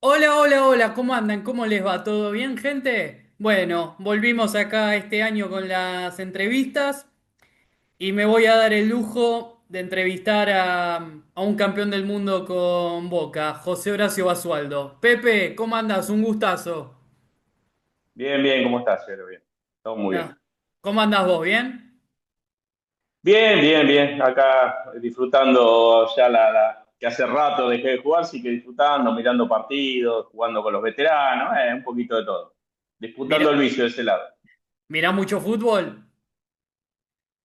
Hola, hola, hola, ¿cómo andan? ¿Cómo les va? ¿Todo bien, gente? Bueno, volvimos acá este año con las entrevistas y me voy a dar el lujo de entrevistar a un campeón del mundo con Boca, José Horacio Basualdo. Pepe, ¿cómo andás? Un gustazo. Bien, bien, ¿cómo estás, Cero? Bien, todo muy bien. No. ¿Cómo andás vos? ¿Bien? Bien, bien, bien. Acá disfrutando ya que hace rato dejé de jugar, sí que disfrutando, mirando partidos, jugando con los veteranos, un poquito de todo. Disputando el Mira, vicio de ese lado. ¿mirá mucho fútbol?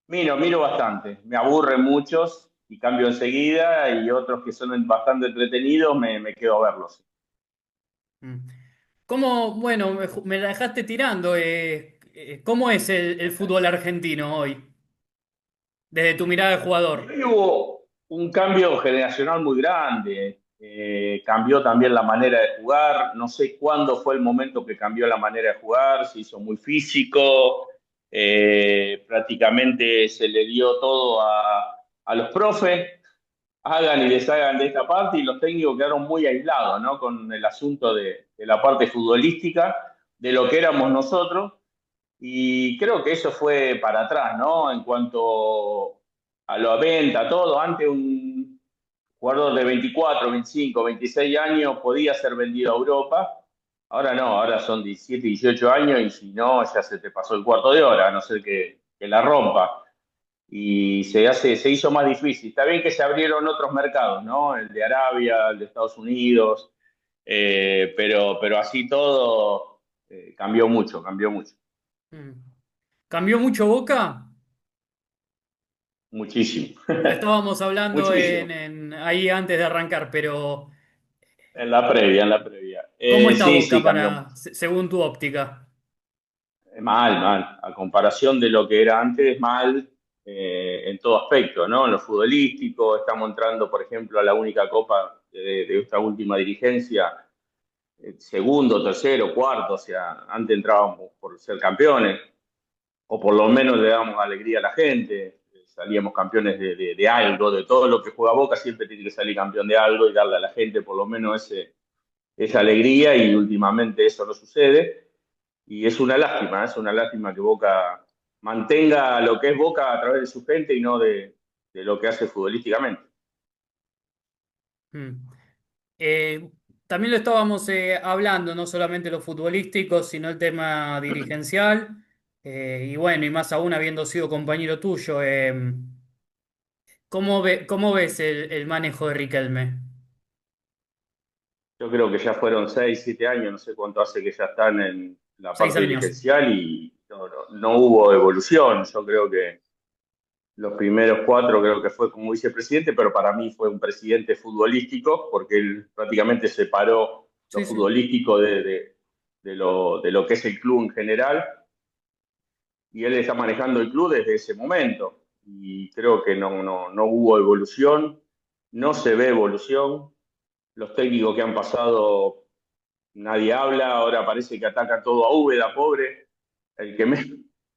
Miro bastante. Me aburren muchos y cambio enseguida y otros que son bastante entretenidos me quedo a verlos. Mm. ¿Cómo, bueno, me la dejaste tirando? ¿Cómo es el fútbol argentino hoy? Desde tu mirada de Y jugador. hoy hubo un cambio generacional muy grande. Cambió también la manera de jugar. No sé cuándo fue el momento que cambió la manera de jugar. Se hizo muy físico. Prácticamente se le dio todo a los profes. Hagan y deshagan de esta parte y los técnicos quedaron muy aislados, ¿no? Con el asunto de la parte futbolística, de lo que éramos nosotros. Y creo que eso fue para atrás, ¿no? En cuanto a la venta, todo. Antes un jugador de 24, 25, 26 años podía ser vendido a Europa. Ahora no, ahora son 17, 18 años y si no, ya se te pasó el cuarto de hora, a no ser que la rompa. Y se hizo más difícil. Está bien que se abrieron otros mercados, ¿no? El de Arabia, el de Estados Unidos, pero así todo cambió mucho, cambió mucho. Mm. ¿Cambió mucho Boca? Muchísimo, Estábamos hablando muchísimo. ahí antes de arrancar, pero En la previa, en la previa. ¿cómo está Sí, Boca sí, cambió mucho. según tu óptica? Mal, mal. A comparación de lo que era antes, mal en todo aspecto, ¿no? En lo futbolístico, estamos entrando, por ejemplo, a la única copa de esta última dirigencia, segundo, tercero, cuarto, o sea, antes entrábamos por ser campeones, o por lo menos le dábamos alegría a la gente, salíamos campeones de algo, de todo lo que juega Boca, siempre tiene que salir campeón de algo y darle a la gente por lo menos esa alegría y últimamente eso no sucede. Y es una lástima que Boca mantenga lo que es Boca a través de su gente y no de lo que hace futbolísticamente. Mm. Eh, También lo estábamos hablando, no solamente lo futbolístico, sino el tema dirigencial. Y bueno, y más aún habiendo sido compañero tuyo, ¿cómo ves el manejo de Riquelme? Yo creo que ya fueron 6, 7 años, no sé cuánto hace que ya están en la Seis parte años. dirigencial y no hubo evolución. Yo creo que los primeros 4 creo que fue como vicepresidente, pero para mí fue un presidente futbolístico porque él prácticamente separó lo Sí, sí. futbolístico de lo que es el club en general y él está manejando el club desde ese momento. Y creo que no hubo evolución, no se ve evolución. Los técnicos que han pasado, nadie habla, ahora parece que ataca todo a Úbeda, pobre, el que, me-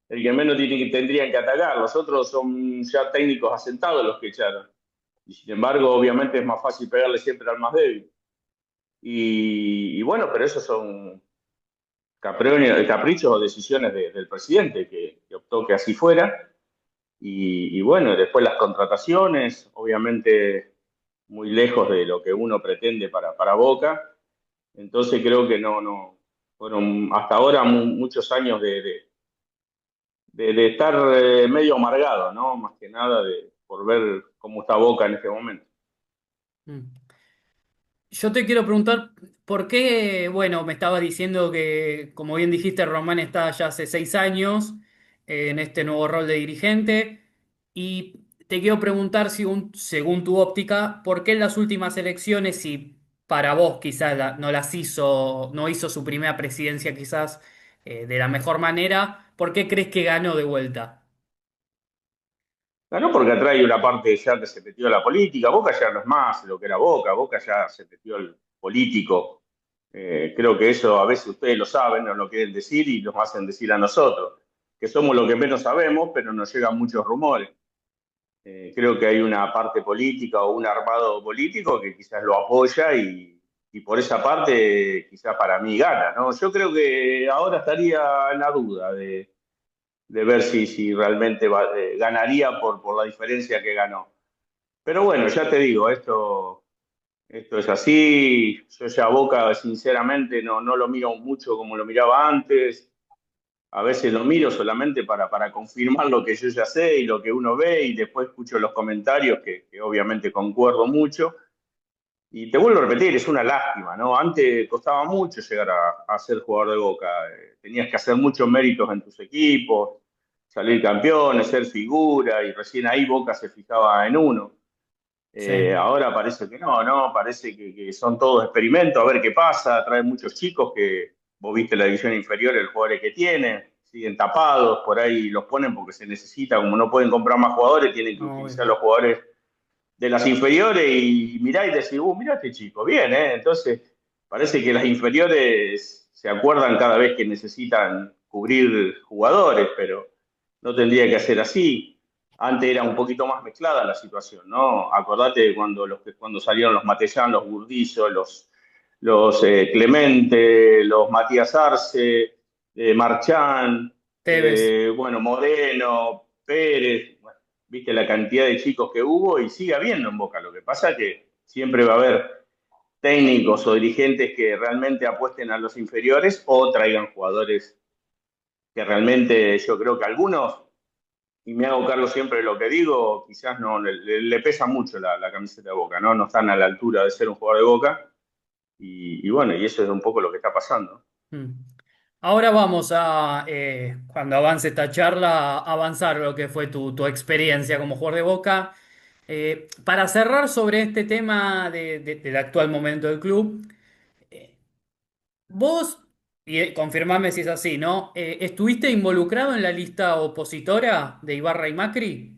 el que menos tendrían que atacar. Los otros son ya técnicos asentados los que echaron. Y sin embargo, obviamente es más fácil pegarle siempre al más débil. Y bueno, pero esos son caprichos o decisiones del presidente que optó que así fuera. Y bueno, después las contrataciones, obviamente muy lejos de lo que uno pretende para Boca. Entonces creo que fueron hasta ahora muchos años de estar medio amargado, ¿no? Más que nada por ver cómo está Boca en este momento. Mm. Yo te quiero preguntar, ¿por qué, bueno, me estabas diciendo que, como bien dijiste, Román está ya hace 6 años en este nuevo rol de dirigente, y te quiero preguntar, según tu óptica, ¿por qué en las últimas elecciones, si para vos quizás no las hizo, no hizo su primera presidencia quizás de la mejor manera, ¿por qué crees que ganó de vuelta? Ganó porque atrae una parte ya que se metió a la política. Boca ya no es más lo que era Boca. Boca ya se metió al político. Creo que eso a veces ustedes lo saben, no lo quieren decir y nos hacen decir a nosotros, que somos lo que menos sabemos, pero nos llegan muchos rumores. Creo que hay una parte política o un armado político que quizás lo apoya y por esa parte quizás para mí gana, ¿no? Yo creo que ahora estaría en la duda de ver si realmente ganaría por la diferencia que ganó. Pero bueno, ya te digo, esto es así. Yo ya a Boca, sinceramente, no lo miro mucho como lo miraba antes. A veces lo miro solamente para confirmar lo que yo ya sé y lo que uno ve, y después escucho los comentarios que obviamente concuerdo mucho. Y te vuelvo a repetir, es una lástima, ¿no? Antes costaba mucho llegar a ser jugador de Boca. Tenías que hacer muchos méritos en tus equipos, salir campeones, ser figura, y recién ahí Boca se fijaba en uno. Sí, Ahora parece que no, ¿no? Parece que son todos experimentos, a ver qué pasa. Traen muchos chicos que vos viste la división inferior, el jugadores que tienen, siguen tapados, por ahí los ponen porque se necesita, como no pueden comprar más jugadores, tienen que obvio. utilizar los jugadores de las inferiores, y mirá y decís, mirá este chico, bien, ¿eh? Entonces, parece que las inferiores se acuerdan cada vez que necesitan cubrir jugadores, pero no tendría que ser así. Antes era un poquito más mezclada la situación, ¿no? Acordate de cuando salieron los Matellán, los Gurdillo, los Clemente, los Matías Arce, Marchán, Tevez. bueno, Moreno, Pérez, bueno, viste la cantidad de chicos que hubo y sigue habiendo en Boca. Lo que pasa es que siempre va a haber técnicos o dirigentes que realmente apuesten a los inferiores o traigan jugadores que realmente yo creo que algunos, y me hago cargo siempre de lo que digo, quizás no le pesa mucho la camiseta de Boca, ¿no? No están a la altura de ser un jugador de Boca, y bueno, y eso es un poco lo que está pasando. Mm. Ahora vamos a, cuando avance esta charla, a avanzar lo que fue tu experiencia como jugador de Boca. Para cerrar sobre este tema del actual momento del club, vos, y confirmame si es así, ¿no? ¿Estuviste involucrado en la lista opositora de Ibarra y Macri?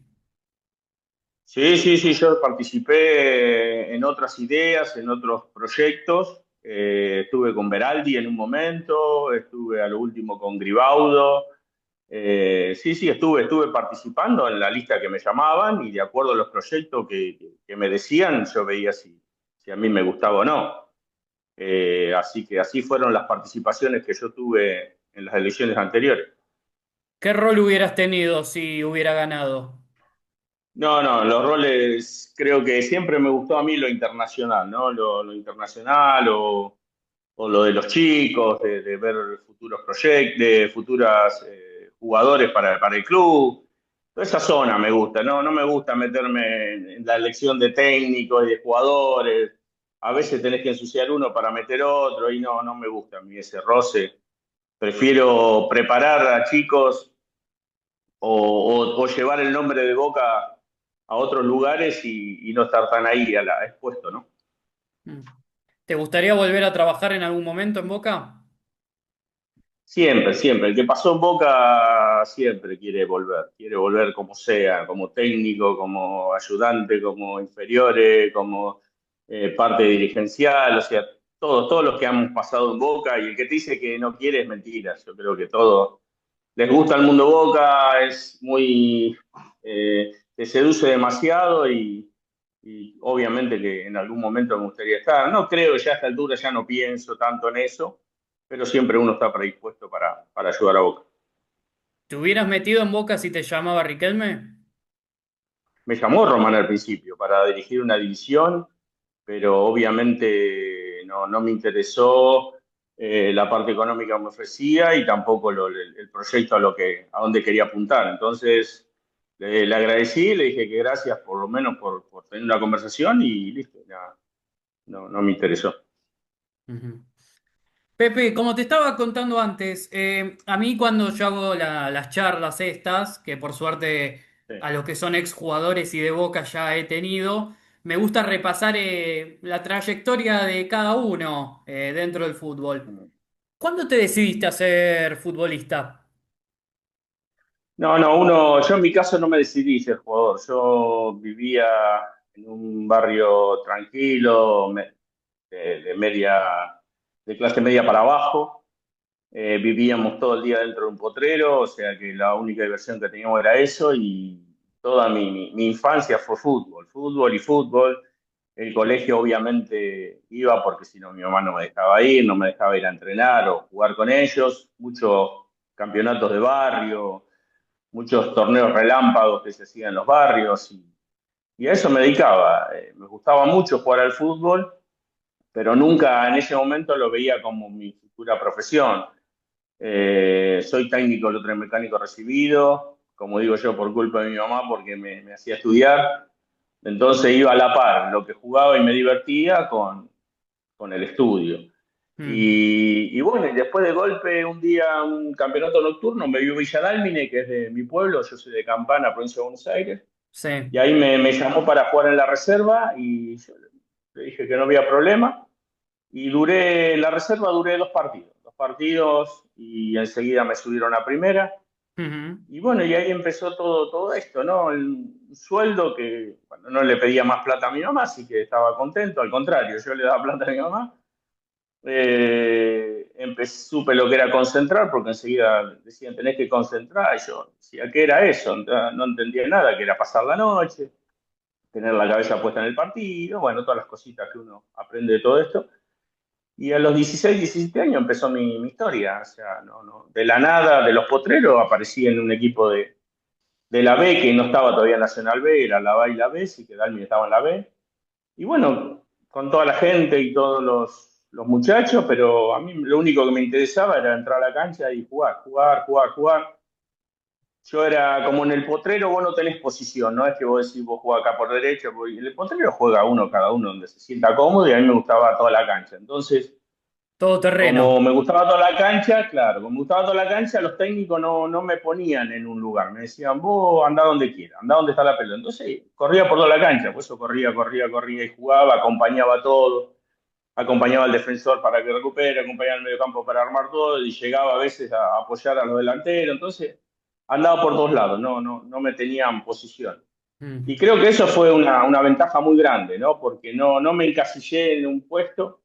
Sí, sí, sí, yo participé en otras ideas, en otros proyectos. Estuve con Beraldi en un momento, estuve a lo último con Gribaudo. Sí, sí, estuve participando en la lista que me llamaban, y de acuerdo a los proyectos que me decían, yo veía si a mí me gustaba o no. Así que así fueron las participaciones que yo tuve en las elecciones anteriores. ¿Qué rol hubieras tenido si hubiera ganado? No, no, los roles, creo que siempre me gustó a mí lo internacional, ¿no? Lo internacional, o lo de los chicos, de ver futuros proyectos, de futuras jugadores para el club. Toda esa zona me gusta, ¿no? No me gusta meterme en la elección de técnicos y de jugadores. A veces tenés que ensuciar uno para meter otro, y no me gusta a mí ese roce. Prefiero preparar a chicos, o llevar el nombre de Boca a otros lugares, y no estar tan ahí expuesto, ¿no? Mm. ¿Te gustaría volver a trabajar en algún momento en Boca? Siempre, siempre. El que pasó en Boca siempre quiere volver como sea, como técnico, como ayudante, como inferiores, como parte dirigencial, o sea, todos los que han pasado en Boca, y el que te dice que no quiere es mentira. Yo creo que todos les gusta el mundo Boca, es muy, te seduce demasiado, y obviamente que en algún momento me gustaría estar. No creo, ya a esta altura ya no pienso tanto en eso, pero siempre uno está predispuesto para ayudar a Boca. ¿Te hubieras metido en Boca si te llamaba Riquelme? Me llamó Román al principio para dirigir una división, pero obviamente no me interesó la parte económica que me ofrecía, y tampoco el proyecto a donde quería apuntar. Entonces le agradecí, le dije que gracias por lo menos por tener una conversación, y listo, ya, no me interesó. Ujú. Pepe, como te estaba contando antes, a mí cuando yo hago las charlas estas, que por suerte Sí. a los que son exjugadores y de Boca ya he tenido, me gusta repasar la trayectoria de cada uno dentro del fútbol. ¿Cuándo te decidiste a ser futbolista? No, yo en mi caso no me decidí ser jugador. Yo vivía en un barrio tranquilo, de media, de clase media para abajo. Vivíamos todo el día dentro de un potrero, o sea que la única diversión que teníamos era eso, y toda mi infancia fue fútbol, fútbol y fútbol. El colegio obviamente iba porque si no mi mamá no me dejaba ir, no me dejaba ir a entrenar o jugar con ellos. Muchos campeonatos de barrio, muchos torneos relámpagos que se hacían en los barrios y a eso me dedicaba. Me gustaba mucho jugar al fútbol, pero nunca en ese momento lo veía como mi futura profesión. Soy técnico electromecánico recibido, como digo yo, por culpa de mi mamá, porque me hacía estudiar. Entonces iba a la par lo que jugaba y me divertía con el estudio. Mm, Y bueno, y después de golpe, un día, un campeonato nocturno, me vio Villa Dálmine, que es de mi pueblo, yo soy de Campana, provincia de Buenos Aires, sí. y ahí me llamó para jugar en la reserva y yo le dije que no había problema. Y duré, en la reserva duré dos partidos y enseguida me subieron a primera. Ujú, Y bueno, y ahí empezó todo esto, ¿no? El sueldo que, bueno, no le pedía más plata a mi mamá, así que estaba contento, al contrario, yo le daba plata a mi mamá. Supe lo que era concentrar, porque enseguida decían, tenés que concentrar, y yo decía, ¿qué era eso? No entendía nada, que era pasar la noche, tener la cabeza puesta en el partido, bueno, todas las cositas que uno aprende de todo esto. Y a los 16 17 años empezó mi historia, o sea, de la nada, de los potreros, aparecí en un equipo de la B, que no estaba todavía en Nacional B, era la A y la B, sí que Dalmi estaba en la B. Y bueno, con toda la gente y todos los muchachos, pero a mí lo único que me interesaba era entrar a la cancha y jugar. Yo era como en el potrero, vos no tenés posición, no es que vos decís vos jugás acá por derecha, en el potrero juega uno cada uno donde se sienta cómodo y a mí me gustaba toda la cancha. Entonces, todo terreno. como me gustaba toda la cancha, claro, como me gustaba toda la cancha, los técnicos no me ponían en un lugar, me decían, vos andá donde quieras, andá donde está la pelota. Entonces corría por toda la cancha, por eso corría y jugaba, acompañaba todo, acompañaba al defensor para que recupere, acompañaba al mediocampo para armar todo y llegaba a veces a apoyar a los delanteros. Entonces andaba por todos lados, no me tenían posición. Mm, Y creo que eso fue una ventaja muy grande, ¿no? Porque no me encasillé en un puesto.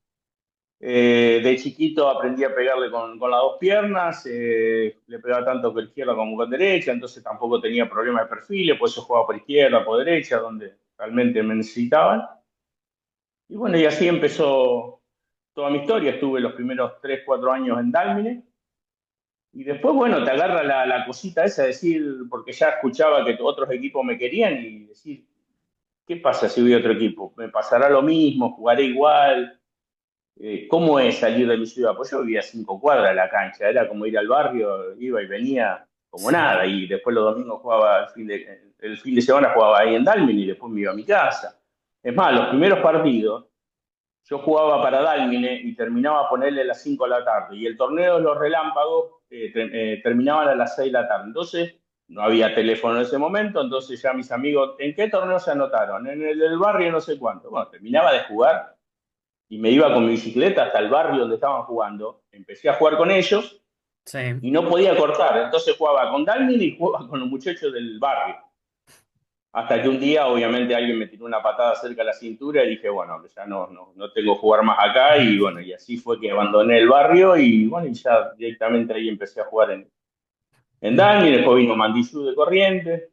De chiquito aprendí a pegarle con las dos piernas, le pegaba tanto con izquierda como con derecha, entonces tampoco tenía problema de perfiles, por eso jugaba por izquierda, por derecha, donde realmente me necesitaban. Y bueno, y así empezó toda mi historia. Estuve los primeros 3 4 años en Dálmine, y después, bueno, te agarra la cosita esa de decir, porque ya escuchaba que otros equipos me querían, y decir, ¿qué pasa si voy a otro equipo? ¿Me pasará lo mismo? ¿Jugaré igual? ¿Cómo es salir de mi ciudad? Pues yo vivía a 5 cuadras de la cancha, era como ir al barrio, iba y venía como sí. nada, y después los domingos jugaba, el fin de semana jugaba ahí en Dalmin y después me iba a mi casa. Es más, los primeros partidos yo jugaba para Dalmine y terminaba a ponerle a las 5 de la tarde, y el torneo de los relámpagos terminaban a las 6 de la tarde. Entonces, no había teléfono en ese momento, entonces ya mis amigos, ¿en qué torneo se anotaron? En el del barrio no sé cuánto. Bueno, terminaba de jugar y me iba con mi bicicleta hasta el barrio donde estaban jugando. Empecé a jugar con ellos Sí. y no podía cortar. Entonces jugaba con Dalmin y jugaba con los muchachos del barrio. Hasta que un día, obviamente, alguien me tiró una patada cerca de la cintura y dije, bueno, que ya no tengo que jugar más acá. Y bueno, y así fue que abandoné el barrio y bueno, y ya directamente ahí empecé a jugar en Mm. Dalmin. Después vino Mandillú de Corrientes.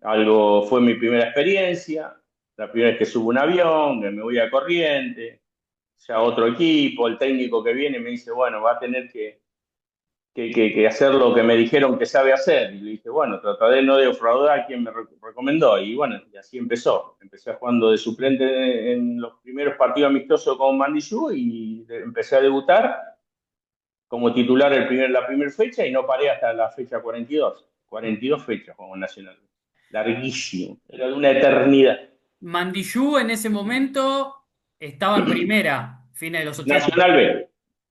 Algo fue mi primera experiencia. La primera vez que subo un avión, que me voy a Corrientes, ya otro equipo, el técnico que viene me dice, bueno, va a tener que hacer lo que me dijeron que sabe hacer. Y le dije, bueno, trataré de no defraudar a quien me recomendó. Y bueno, y así empezó. Empecé jugando de suplente en los primeros partidos amistosos con Mandillú y empecé a debutar como titular la primera fecha y no paré hasta la fecha 42. 42 fechas como Nacional. Larguísimo, era de una eternidad. Mandillú en ese momento estaba en primera, fines de los 80. Nacional B.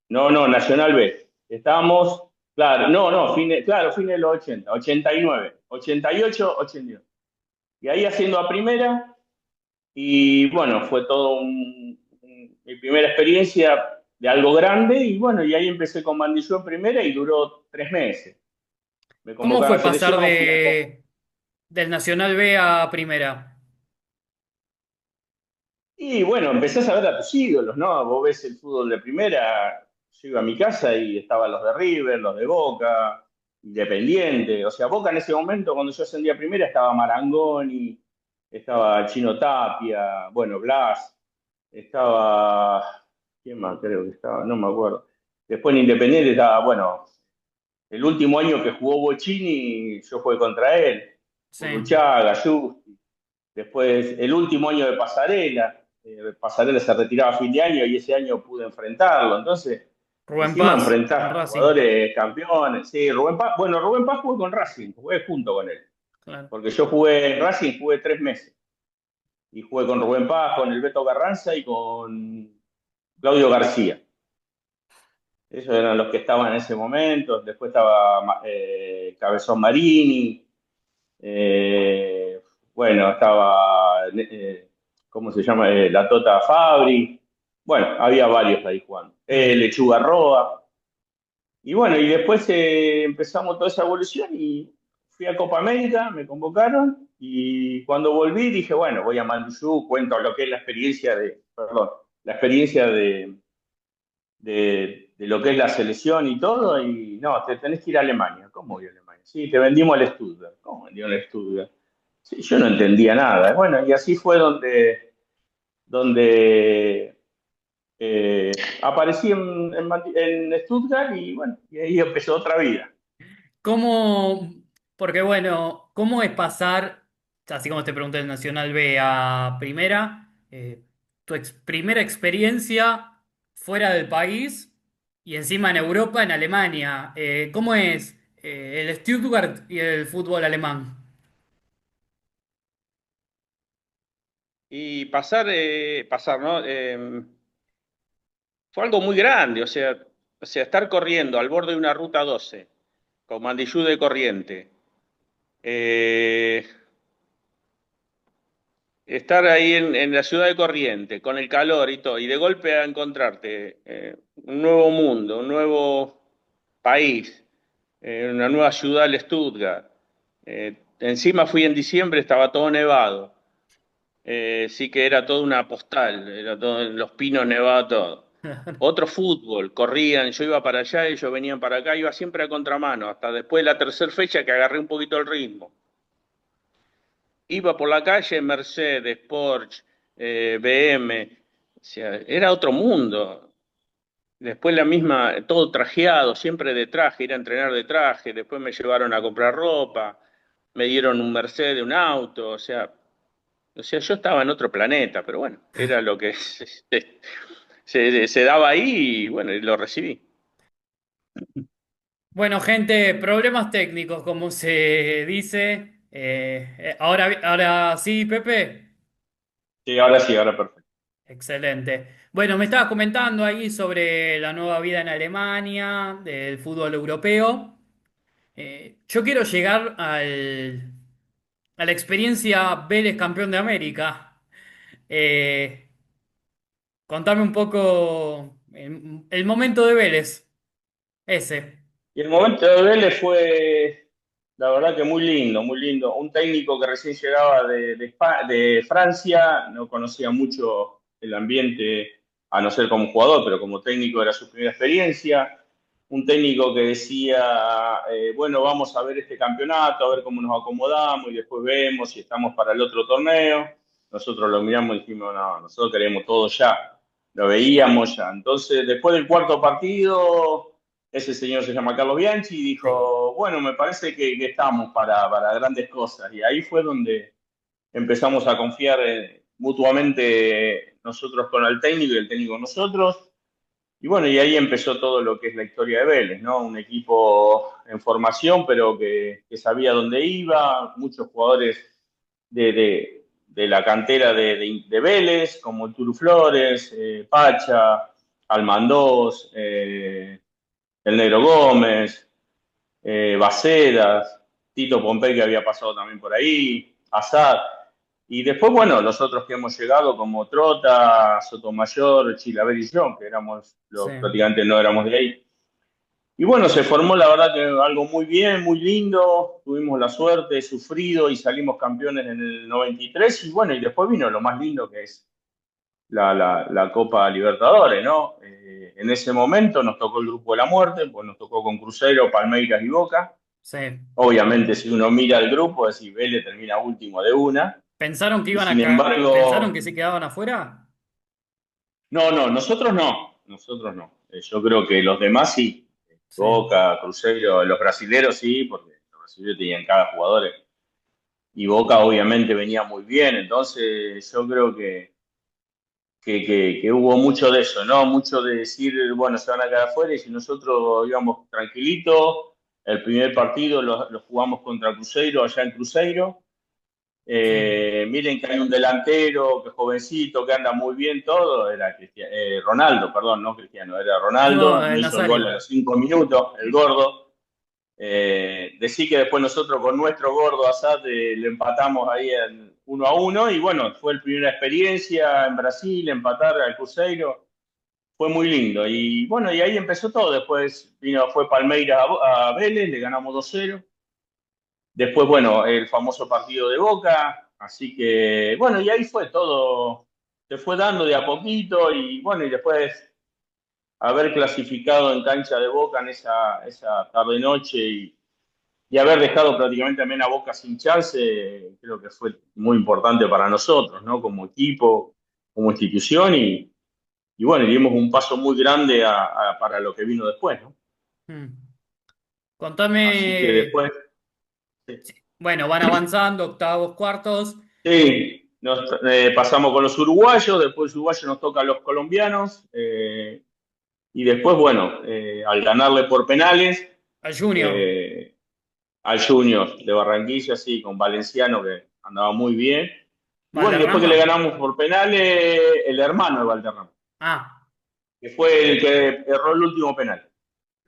No, Nacional B. Estábamos, claro, fines de los 80, 89, 88, 89. Y ahí haciendo a primera, y bueno, fue todo mi primera experiencia de algo grande, y bueno, y ahí empecé con Bandillú en primera y duró 3 meses. Me ¿Cómo convocaron fue a pasar selección, fui a del Nacional B a primera? y bueno, empezás a ver a tus ídolos, ¿no? Vos ves el fútbol de primera, yo iba a mi casa y estaban los de River, los de Boca, Independiente. O sea, Boca en ese momento, cuando yo ascendí a primera, estaba Marangoni, estaba el Chino Tapia, bueno, Blas, estaba, ¿quién más creo que estaba? No me acuerdo. Después en Independiente estaba, bueno, el último año que jugó Bochini, yo jugué contra él, Sí. Urruchaga, Justi. Después, el último año de Pasarela, Pasarela se retiraba a fin de año y ese año pude enfrentarlo. Entonces, Rubén encima Paz, en enfrentar Racing. jugadores campeones. Sí, Rubén Paz, bueno, Rubén Paz jugué con Racing, jugué junto con él. Claro. Porque yo jugué en Racing, jugué 3 meses. Y jugué con Rubén Paz, con el Beto Carranza y con Claudio García. Esos eran los que estaban en ese momento. Después estaba Cabezón Marini. Eh, bueno, estaba, ¿cómo se llama? La Tota Fabri. Bueno, había varios ahí jugando. Mm. Lechuga Roa. Y bueno, y después empezamos toda esa evolución y fui a Copa América, me convocaron y cuando volví dije, bueno, voy a Mandiyú, cuento lo que es la experiencia perdón, la experiencia de lo que es la selección y todo, y no, te tenés que ir a Alemania. ¿Cómo voy a Alemania? Sí, te vendimos al Stuttgart. ¿Cómo vendieron al Stuttgart? Sí, yo no entendía nada. Bueno, y así fue donde aparecí en Stuttgart y bueno, y ahí empezó otra vida. ¿Cómo, porque bueno, cómo es pasar, así como te pregunté el Nacional B a primera, tu primera experiencia fuera del país y encima en Europa, en Alemania? ¿Cómo es el Stuttgart y el fútbol alemán? Y pasar, ¿no? Fue algo muy grande, o sea, estar corriendo al borde de una ruta 12 con Mandillú de corriente, eh, estar ahí en la ciudad de Corriente, con el calor y todo, y de golpe a encontrarte un nuevo mundo, un nuevo país, una nueva ciudad, el Stuttgart. Encima fui en diciembre, estaba todo nevado. Sí que era toda una postal, era todo, los pinos nevados, todo. Otro fútbol, corrían, yo iba para allá, ellos venían para acá, iba siempre a contramano, hasta después de la tercera fecha que agarré un poquito el ritmo. Iba por la calle, Mercedes, Porsche, BM, o sea, era otro mundo. Después la misma, todo trajeado, siempre de traje, ir a entrenar de traje, después me llevaron a comprar ropa, me dieron un Mercedes, un auto, o sea, yo estaba en otro planeta, pero bueno, era lo que se daba ahí y bueno, y lo recibí. Bueno, gente, problemas técnicos, como se dice. Ahora sí, Pepe. Sí, ahora perfecto. Excelente. Bueno, me estabas comentando ahí sobre la nueva vida en Alemania, del fútbol europeo. Yo quiero llegar a la experiencia Vélez campeón de América. Eh, Contame un poco el momento de Vélez, ese. Y el momento de Vélez fue, la verdad que muy lindo, muy lindo. Un técnico que recién llegaba de Francia, no conocía mucho el ambiente, a no ser como jugador, pero como técnico era su primera experiencia. Un técnico que decía, bueno, vamos a ver este campeonato, a ver cómo nos acomodamos y después vemos si estamos para el otro torneo. Nosotros lo miramos y dijimos, no, nosotros queremos todo ya. Lo veíamos ya. Entonces, después del cuarto partido ese señor se llama Carlos Bianchi y Sí. dijo, bueno, me parece que estamos para grandes cosas. Y ahí fue donde empezamos a confiar mutuamente nosotros con el técnico y el técnico con nosotros. Y bueno, y ahí empezó todo lo que es la historia de Vélez, ¿no? Un equipo en formación, pero que sabía dónde iba, muchos jugadores de la cantera de Vélez, como el Turu Flores, Pacha, Almandós, el Negro Gómez, Bacedas, Tito Pompey que había pasado también por ahí, Azad. Y después, bueno, los otros que hemos llegado como Trota, Sotomayor, Chilaver y yo, que éramos, Sí. prácticamente no éramos de ahí. Y bueno, se formó la verdad que algo muy bien, muy lindo, tuvimos la suerte, sufrido y salimos campeones en el 93 y bueno, y después vino lo más lindo que es la Copa Libertadores, ¿no? En ese momento nos tocó el grupo de la muerte, pues nos tocó con Cruzeiro, Palmeiras y Boca. Sí. Obviamente, si uno mira el grupo, es decir, Vélez termina último de una. ¿Pensaron que Y iban sin pensaron embargo, que se quedaban afuera? no, nosotros no, nosotros no. Yo creo que los demás sí. Sí. Boca, Cruzeiro, los brasileros sí, porque los brasileros tenían cada jugador. Y Boca obviamente venía muy bien, entonces yo creo que hubo mucho de eso, ¿no? Mucho de decir, bueno, se van a quedar afuera y si nosotros íbamos tranquilitos, el primer partido lo jugamos contra Cruzeiro, allá en Cruzeiro. Sí. Miren que hay un delantero, que jovencito, que anda muy bien todo, era Ronaldo, perdón, no Cristiano, era No, Ronaldo, no hizo el gol a Nazario. los 5 minutos, el gordo. Decir que después nosotros con nuestro gordo Asad le empatamos ahí en 1-1 y bueno, fue la primera experiencia en Brasil, empatar al Cruzeiro, fue muy lindo y bueno, y ahí empezó todo, después fue Palmeiras a Vélez, le ganamos 2-0, después bueno, el famoso partido de Boca, así que bueno, y ahí fue todo, se fue dando de a poquito y bueno, y después haber clasificado en cancha de Boca en esa tarde-noche y haber dejado prácticamente también a Boca sin chance, creo que fue muy importante para nosotros, ¿no? Como equipo, como institución y bueno, dimos un paso muy grande para lo que vino después, ¿no? Mm. Así que Contame, después, bueno, van avanzando, octavos, cuartos. sí, pasamos con los uruguayos, después los uruguayos nos tocan los colombianos y después, bueno, al ganarle por penales Al Junior, eh, al Junior de Barranquilla, sí, con Valenciano que andaba muy bien. Y bueno, y después que Valderrama. le ganamos por penales, el hermano de Valderrama, Ah, que fue el que erró el último penal.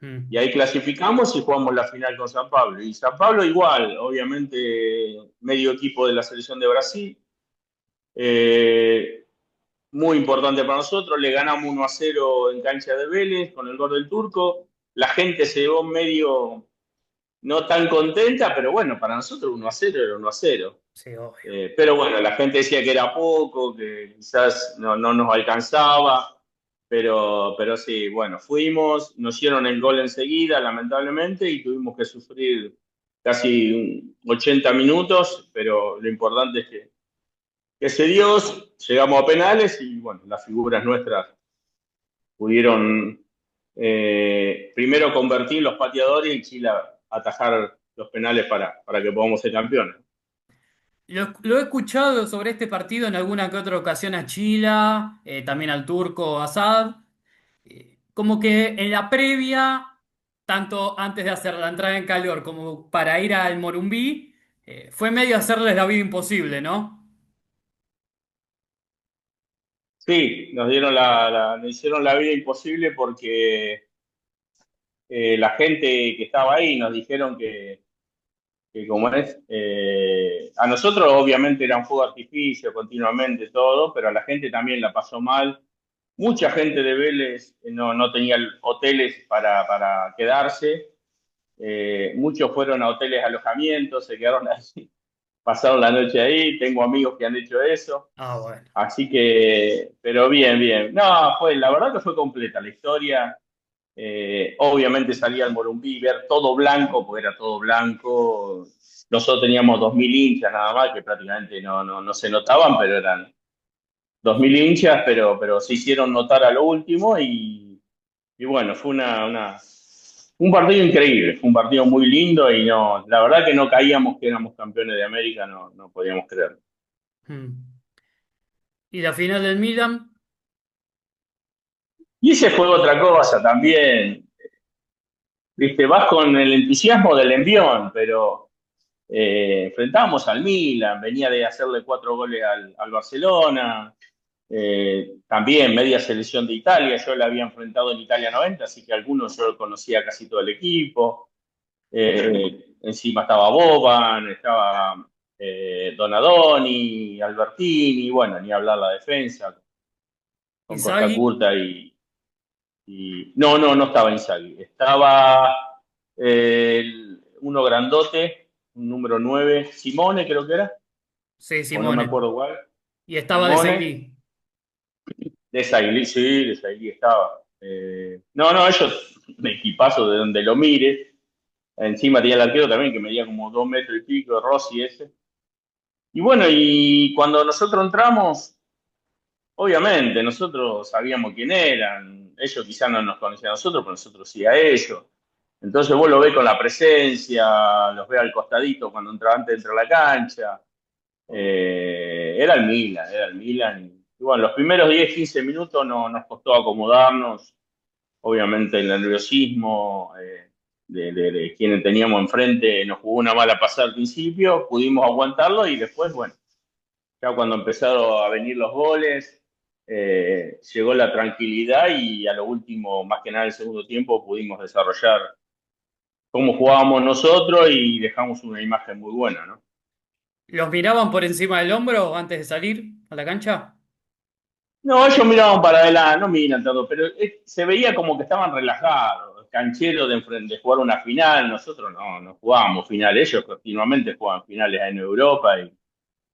Y mm. ahí clasificamos y jugamos la final con San Pablo. Y San Pablo igual, obviamente, medio equipo de la selección de Brasil. Eh, Muy importante para nosotros. Le ganamos 1-0 en cancha de Vélez con el gol del turco. La gente se llevó medio no tan contenta, pero bueno, para nosotros 1-0 era 1-0. Sí, obvio. Pero bueno, la gente decía que era poco, que quizás no nos alcanzaba, pero sí, bueno, fuimos, nos hicieron el gol enseguida, lamentablemente, y tuvimos que sufrir casi 80 minutos, pero lo importante es que se dio, llegamos a penales y bueno, las figuras nuestras pudieron primero convertir los pateadores y Chile atajar los penales para que podamos ser campeones. Lo he escuchado sobre este partido en alguna que otra ocasión a Chila, también al turco Asad. Como que en la previa, tanto antes de hacer la entrada en calor como para ir al Morumbí, fue medio hacerles la vida imposible, ¿no? Sí, nos hicieron la vida imposible porque la gente que estaba ahí nos dijeron que como es, a nosotros obviamente era un fuego de artificio continuamente todo, pero a la gente también la pasó mal. Mucha gente de Vélez no tenía hoteles para quedarse, muchos fueron a hoteles alojamientos, se quedaron ahí, pasaron la noche ahí, tengo amigos que han hecho eso. Ah, bueno. Así que, pero bien, bien. No, la verdad que fue completa la historia. Obviamente salía al Morumbí y ver todo blanco, porque era todo blanco. Nosotros teníamos 2.000 hinchas nada más, que prácticamente no se notaban, pero eran 2.000 hinchas, pero se hicieron notar a lo último y bueno, fue un partido increíble, fue un partido muy lindo y no, la verdad que no caíamos que éramos campeones de América, no podíamos creer. Mm. Y la final del Milan, Y ese fue otra cosa también, viste, vas con el entusiasmo del envión, pero enfrentábamos al Milan, venía de hacerle 4 goles al Barcelona, también media selección de Italia, yo la había enfrentado en Italia 90, así que algunos yo conocía casi todo el equipo, encima estaba Boban, estaba Donadoni, Albertini, bueno, ni hablar la defensa, con Costa Inzaghi, Curta no estaba Inzaghi. Estaba uno grandote, un número 9 Simone creo que era, sí, o no me Simone. acuerdo cuál. Y estaba de Simone, Sailly. de Sailly, sí, de Sailly estaba. No, ellos, un equipazo de donde lo mire. Encima tenía el arquero también que medía como 2 metros y pico, Rossi ese. Y bueno, y cuando nosotros entramos, obviamente, nosotros sabíamos quién eran. Ellos quizás no nos conocían a nosotros, pero nosotros sí a ellos. Entonces vos lo ves con la presencia, los ves al costadito cuando entra antes de entrar a la cancha. Era el Milan, era el Milan. Y bueno, los primeros 10 15 minutos no, nos costó acomodarnos. Obviamente el nerviosismo de quienes teníamos enfrente nos jugó una mala pasada al principio, pudimos aguantarlo y después, bueno, ya cuando empezaron a venir los goles, llegó la tranquilidad y a lo último, más que nada el segundo tiempo, pudimos desarrollar cómo jugábamos nosotros y dejamos una imagen muy buena, ¿no? ¿Los miraban por encima del hombro antes de salir a la cancha? No, ellos miraban para adelante, no miran todo, pero se veía como que estaban relajados, cancheros de jugar una final. Nosotros no jugábamos finales, ellos continuamente jugaban finales en Europa y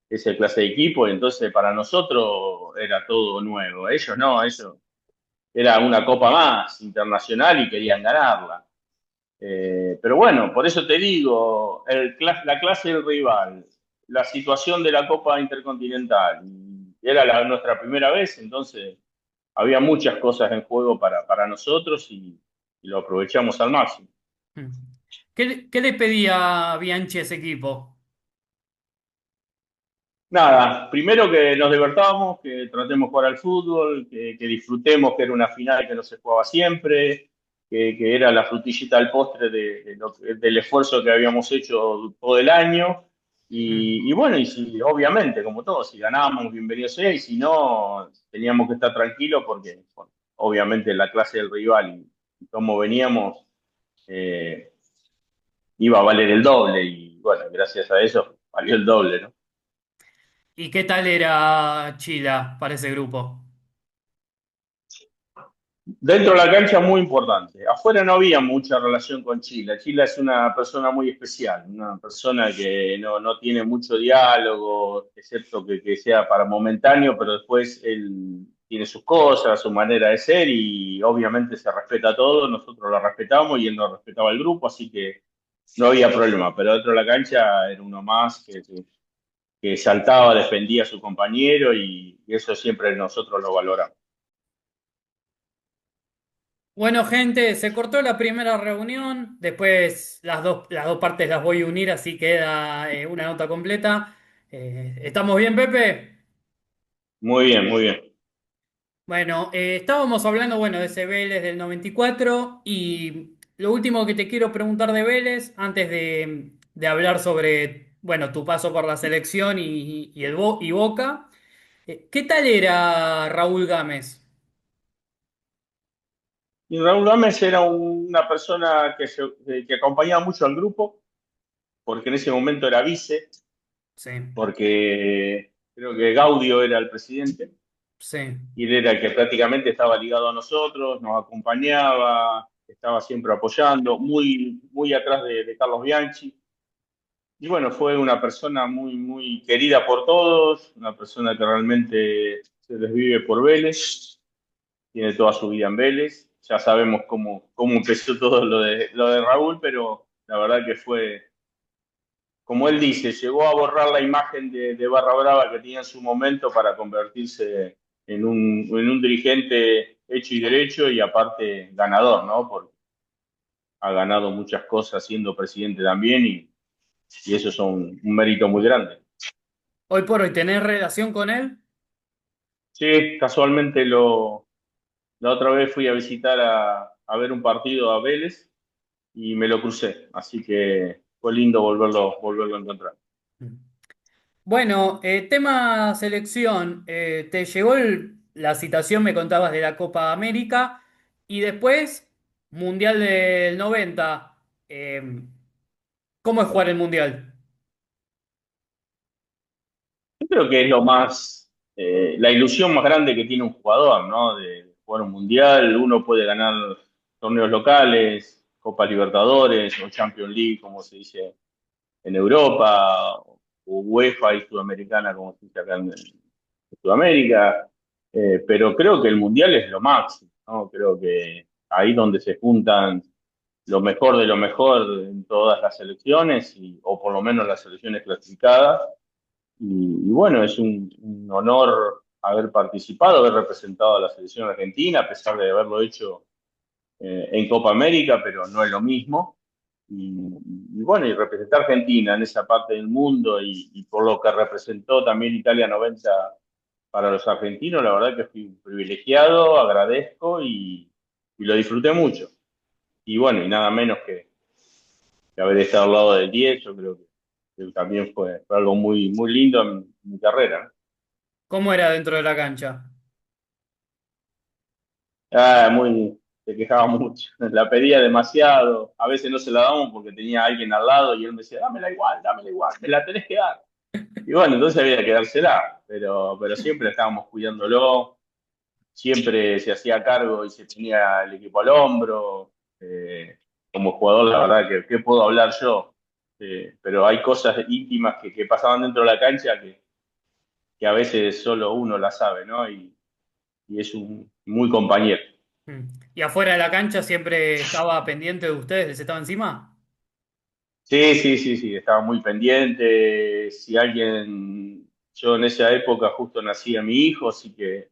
esa clase de equipo, y entonces para nosotros era todo nuevo. Ellos no, ellos era una copa más internacional y querían ganarla. Pero bueno, por eso te digo, la clase del rival, la situación de la Copa Intercontinental, era nuestra primera vez, entonces había muchas cosas en juego para nosotros y lo aprovechamos al máximo. Mm. ¿Qué le pedía Bianchi a ese equipo? Nada, primero que nos divertamos, que tratemos de jugar al fútbol, que disfrutemos que era una final que no se jugaba siempre, que era la frutillita al postre del esfuerzo que habíamos hecho todo el año. Mm. Y bueno, y si, obviamente, como todos, si ganábamos, bienvenido sea, y si no, teníamos que estar tranquilos porque, bueno, obviamente, la clase del rival y cómo veníamos eh, iba a valer el doble, y bueno, gracias a eso valió el doble, ¿no? ¿Y qué tal era Chila para ese grupo? Dentro de la cancha muy importante. Afuera no había mucha relación con Chila. Chila es una persona muy especial, una persona que no tiene mucho diálogo, excepto que sea para momentáneo, pero después él tiene sus cosas, su manera de ser y obviamente se respeta todo. Nosotros lo respetamos y él nos respetaba el grupo, así que no había problema. Pero dentro de la cancha era uno más que saltaba, defendía a su compañero y eso siempre nosotros lo valoramos. Bueno, gente, se cortó la primera reunión, después las dos partes las voy a unir, así queda una nota completa. ¿Estamos bien, Pepe? Muy bien, muy bien. Bueno, estábamos hablando, bueno, de ese Vélez del 94 y lo último que te quiero preguntar de Vélez, antes de hablar sobre, bueno, tu paso por la selección y Boca, ¿qué tal era Raúl Gámez? Y Raúl Gámez era una persona que acompañaba mucho al grupo, porque en ese momento era vice, Sí, porque creo que Gaudio era el presidente, sí. y él era el que prácticamente estaba ligado a nosotros, nos acompañaba, estaba siempre apoyando, muy, muy atrás de Carlos Bianchi. Y bueno, fue una persona muy, muy querida por todos, una persona que realmente se desvive por Vélez, tiene toda su vida en Vélez. Ya sabemos cómo empezó todo lo de Raúl, pero la verdad que fue, como él dice, llegó a borrar la imagen de Barra Brava que tenía en su momento para convertirse en un dirigente hecho y derecho y aparte ganador, ¿no? Porque ha ganado muchas cosas siendo presidente también y eso es un mérito muy grande. Hoy por hoy, ¿tenés relación con él? Sí, casualmente la otra vez fui a visitar a ver un partido a Vélez y me lo crucé. Así que fue lindo volverlo a encontrar. Bueno, tema selección, te llegó la citación, me contabas de la Copa América y después Mundial del 90. ¿Cómo es jugar el Mundial? Yo creo que es la ilusión más grande que tiene un jugador, ¿no? De jugar un mundial, uno puede ganar torneos locales, Copa Libertadores o Champions League, como se dice en Europa, o UEFA y Sudamericana, como se dice acá en Sudamérica. Pero creo que el mundial es lo máximo, ¿no? Creo que ahí donde se juntan lo mejor de lo mejor en todas las selecciones, o por lo menos las selecciones clasificadas. y bueno, es un honor haber participado, haber representado a la selección argentina, a pesar de haberlo hecho en Copa América, pero no es lo mismo. Y bueno, y representar a Argentina en esa parte del mundo y por lo que representó también Italia 90 para los argentinos, la verdad que fui un privilegiado, agradezco y lo disfruté mucho. Y bueno, y nada menos que haber estado al lado del 10, yo creo que también fue algo muy lindo en mi carrera. ¿Cómo era dentro de la cancha? Ah, se quejaba mucho, la pedía demasiado, a veces no se la damos porque tenía a alguien al lado y él me decía, dámela igual, me la tenés que dar. Y bueno, entonces había que dársela, pero siempre estábamos cuidándolo, siempre se hacía cargo y se tenía el equipo al hombro. Como jugador, la verdad que puedo hablar yo. Pero hay cosas íntimas que pasaban dentro de la cancha que a veces solo uno la sabe, ¿no? Y es un muy compañero. Mm. ¿Y afuera de la cancha siempre estaba pendiente de ustedes? ¿Les estaba encima? Sí, sí, sí, sí, estaba muy pendiente. Si alguien, yo en esa época justo nacía mi hijo, así que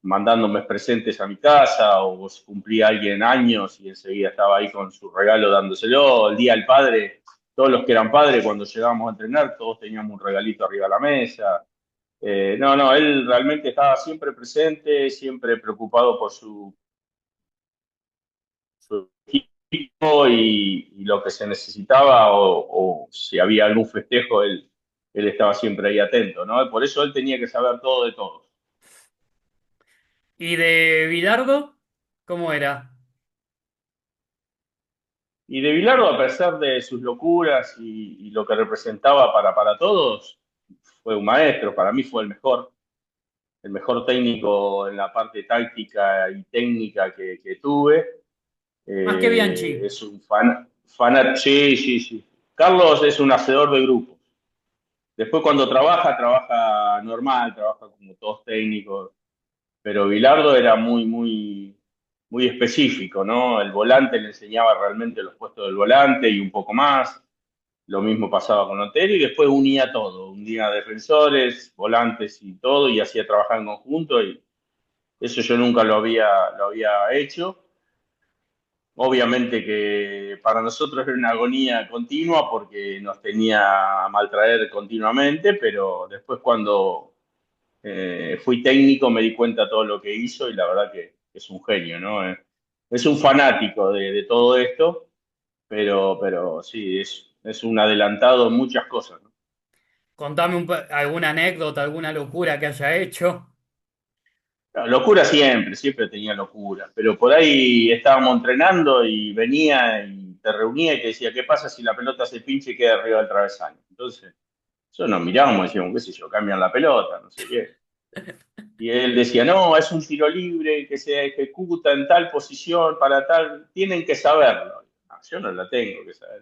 mandándome presentes a mi casa o si cumplía alguien años y enseguida estaba ahí con su regalo dándoselo. El día del padre, todos los que eran padres cuando llegábamos a entrenar, todos teníamos un regalito arriba de la mesa. No, no, él realmente estaba siempre presente, siempre preocupado por su equipo y lo que se necesitaba o si había algún festejo, él estaba siempre ahí atento, ¿no? Por eso él tenía que saber todo de todos. ¿Y de Bilardo? ¿Cómo era? Y de Bilardo, a pesar de sus locuras y lo que representaba para todos, fue un maestro, para mí fue el mejor técnico en la parte táctica y técnica que tuve. Más que Bianchi. Es un sí, sí, sí. Carlos es un hacedor de grupos. Después cuando trabaja normal, trabaja como todos técnicos, pero Bilardo era muy específico, ¿no? El volante le enseñaba realmente los puestos del volante y un poco más. Lo mismo pasaba con Otero y después unía todo, unía defensores, volantes y todo y hacía trabajar en conjunto y eso yo nunca lo había hecho. Obviamente que para nosotros era una agonía continua porque nos tenía a maltraer continuamente, pero después cuando fui técnico me di cuenta de todo lo que hizo y la verdad que es un genio, ¿no? Es un fanático de todo esto, pero sí, es un adelantado en muchas cosas, ¿no? Contame alguna anécdota, alguna locura que haya hecho. Claro, locura siempre, siempre tenía locura, pero por ahí estábamos entrenando y venía y te reunía y te decía, ¿qué pasa si la pelota se pincha y queda arriba del travesaño? Entonces, eso nos mirábamos y decíamos, qué sé yo, cambian la pelota, no sé qué. Y él decía, no, es un tiro libre que se ejecuta en tal posición para tal, tienen que saberlo. No, yo no lo tengo que saber.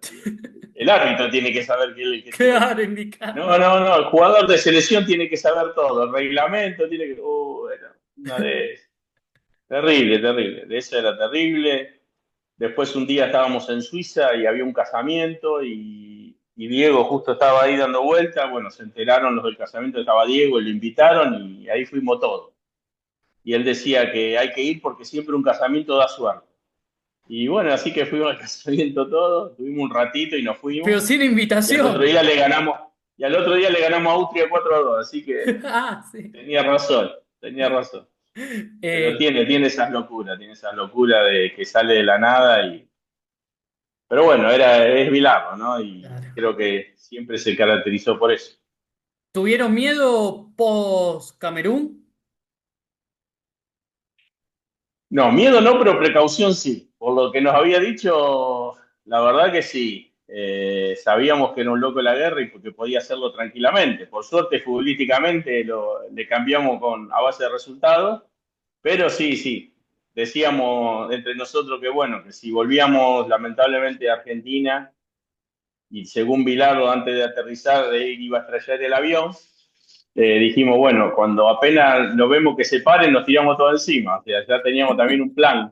El árbitro tiene que saber que él es el que tiró. Claro, indicado. No, no, no, el jugador de selección tiene que saber todo, el reglamento tiene que... bueno, una de esas. Terrible, terrible. De eso era terrible. Después un día estábamos en Suiza y había un casamiento y Diego justo estaba ahí dando vuelta. Bueno, se enteraron los del casamiento, estaba Diego y lo invitaron y ahí fuimos todos. Y él decía que hay que ir porque siempre un casamiento da suerte. Y bueno, así que fuimos al casamiento todos, tuvimos un ratito y nos Pero fuimos. sin Y al otro invitación. día le ganamos, y al otro día le ganamos a Austria 4-2, así que Ah, sí. tenía razón, tenía razón. Pero Eh, tiene esas locuras de que sale de la nada y. Pero bueno, es Bilardo, ¿no? Y claro. creo que siempre se caracterizó por eso. ¿Tuvieron miedo post Camerún? No, miedo no, pero precaución sí. Por lo que nos había dicho, la verdad que sí. Sabíamos que era un loco de la guerra y que podía hacerlo tranquilamente. Por suerte, futbolísticamente le cambiamos a base de resultados. Pero sí, sí. Decíamos entre nosotros que bueno, que si volvíamos lamentablemente a Argentina y según Bilardo antes de aterrizar él iba a estrellar el avión, dijimos, bueno, cuando apenas lo vemos que se paren, nos tiramos todo encima. O sea, ya teníamos también un plan.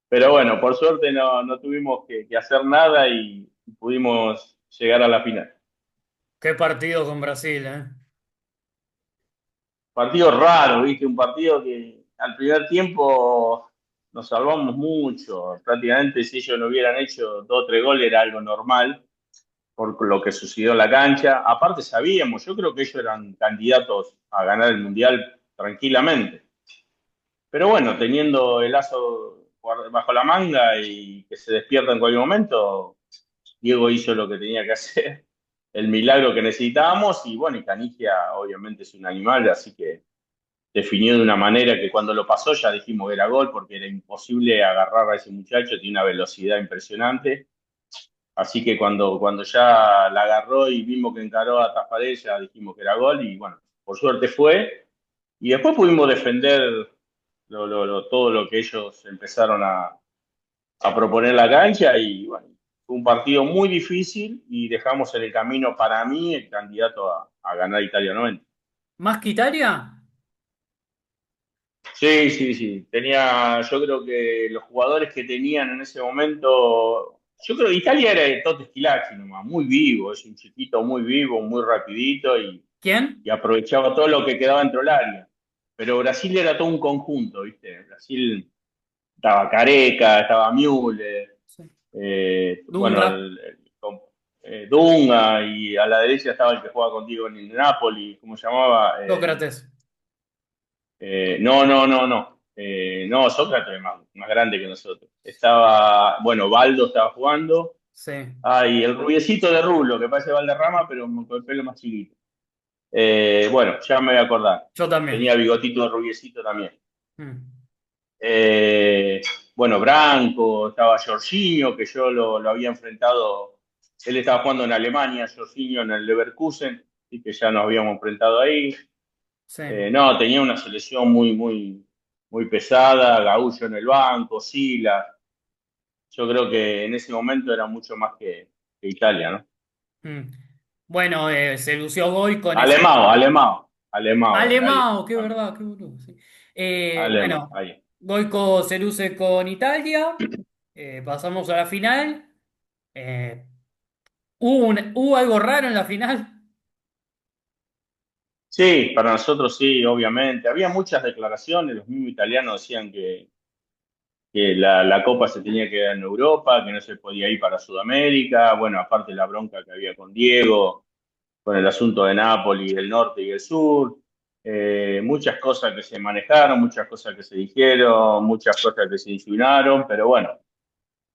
Pero bueno, por suerte no tuvimos que hacer nada y pudimos llegar a la final. Qué partido con Brasil, ¿eh? Partido raro, ¿viste? Un partido que al primer tiempo nos salvamos mucho. Prácticamente si ellos no hubieran hecho dos o tres goles era algo normal por lo que sucedió en la cancha. Aparte sabíamos, yo creo que ellos eran candidatos a ganar el Mundial tranquilamente. Pero bueno, teniendo el aso bajo la manga y que se despierta en cualquier momento, Diego hizo lo que tenía que hacer, el milagro que necesitábamos y bueno, y Canigia obviamente es un animal, así que definió de una manera que cuando lo pasó ya dijimos que era gol porque era imposible agarrar a ese muchacho, tiene una velocidad impresionante. Así que cuando ya la agarró y vimos que encaró a Tafarel, ya dijimos que era gol y bueno, por suerte fue. Y después pudimos defender todo lo que ellos empezaron a proponer en la cancha y bueno, fue un partido muy difícil y dejamos en el camino para mí el candidato a ganar Italia 90. ¿Más que Italia? Sí, sí, sí. Yo creo que los jugadores que tenían en ese momento, yo creo que Italia era de Totti Schillaci nomás, muy vivo, es un chiquito muy vivo, muy rapidito ¿Quién? y aprovechaba todo lo que quedaba dentro del área. Pero Brasil era todo un conjunto, ¿viste? Brasil estaba Careca, estaba Müller, Sí. bueno, Dunga, Dunga y a la derecha estaba el que jugaba contigo en Napoli, ¿cómo se llamaba? Sócrates. No, no, no, no. No, Sócrates es más grande que nosotros. Estaba, bueno, Baldo estaba jugando. Sí, Ah, y el rubiecito de Rulo, que parece Valderrama, pero con el pelo más chiquito. Bueno, ya me voy a acordar. yo también. Tenía bigotito de rubiecito también. Mm. Eh, bueno, Branco, estaba Jorginho, que yo lo había enfrentado. Él estaba jugando en Alemania, Jorginho en el Leverkusen, y que ya nos habíamos enfrentado ahí. Sí. No, tenía una selección muy pesada, Gaullo en el banco, Sila. Yo creo que en ese momento era mucho más que Italia, ¿no? Mm. Bueno, se lució Goy con ese. Alemão, ahí, Alemão, qué verdad, qué boludo. Sí. Alemão, Bueno, ahí. Goico se luce con Italia. Pasamos a la final. ¿Hubo algo raro en la final? Sí, para nosotros sí, obviamente. Había muchas declaraciones, los mismos italianos decían que la Copa se tenía que dar en Europa, que no se podía ir para Sudamérica. Bueno, aparte la bronca que había con Diego, con el asunto de Nápoles, el norte y el sur. Muchas cosas que se manejaron, muchas cosas que se dijeron, muchas cosas que se insinuaron, pero bueno,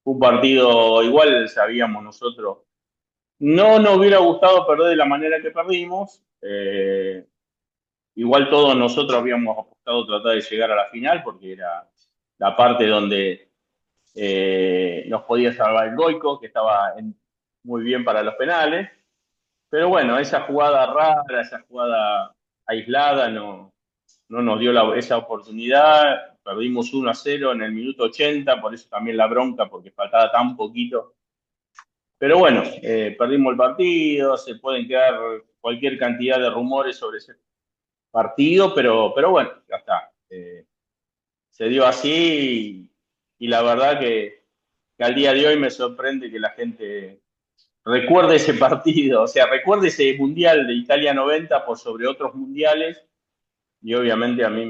un partido igual sabíamos nosotros. No nos hubiera gustado perder de la manera que perdimos. Igual todos nosotros habíamos apostado a tratar de llegar a la final porque era la parte donde nos podía salvar el Goico, que estaba muy bien para los penales. Pero bueno, esa jugada rara, esa jugada aislada no nos dio esa oportunidad. Perdimos 1-0 en el minuto 80, por eso también la bronca, porque faltaba tan poquito. Pero bueno, perdimos el partido, se pueden quedar cualquier cantidad de rumores sobre ese partido, pero bueno, ya está. Se dio así y la verdad que al día de hoy me sorprende que la gente recuerde ese partido, o sea, recuerde ese Mundial de Italia 90 por sobre otros mundiales y obviamente a mí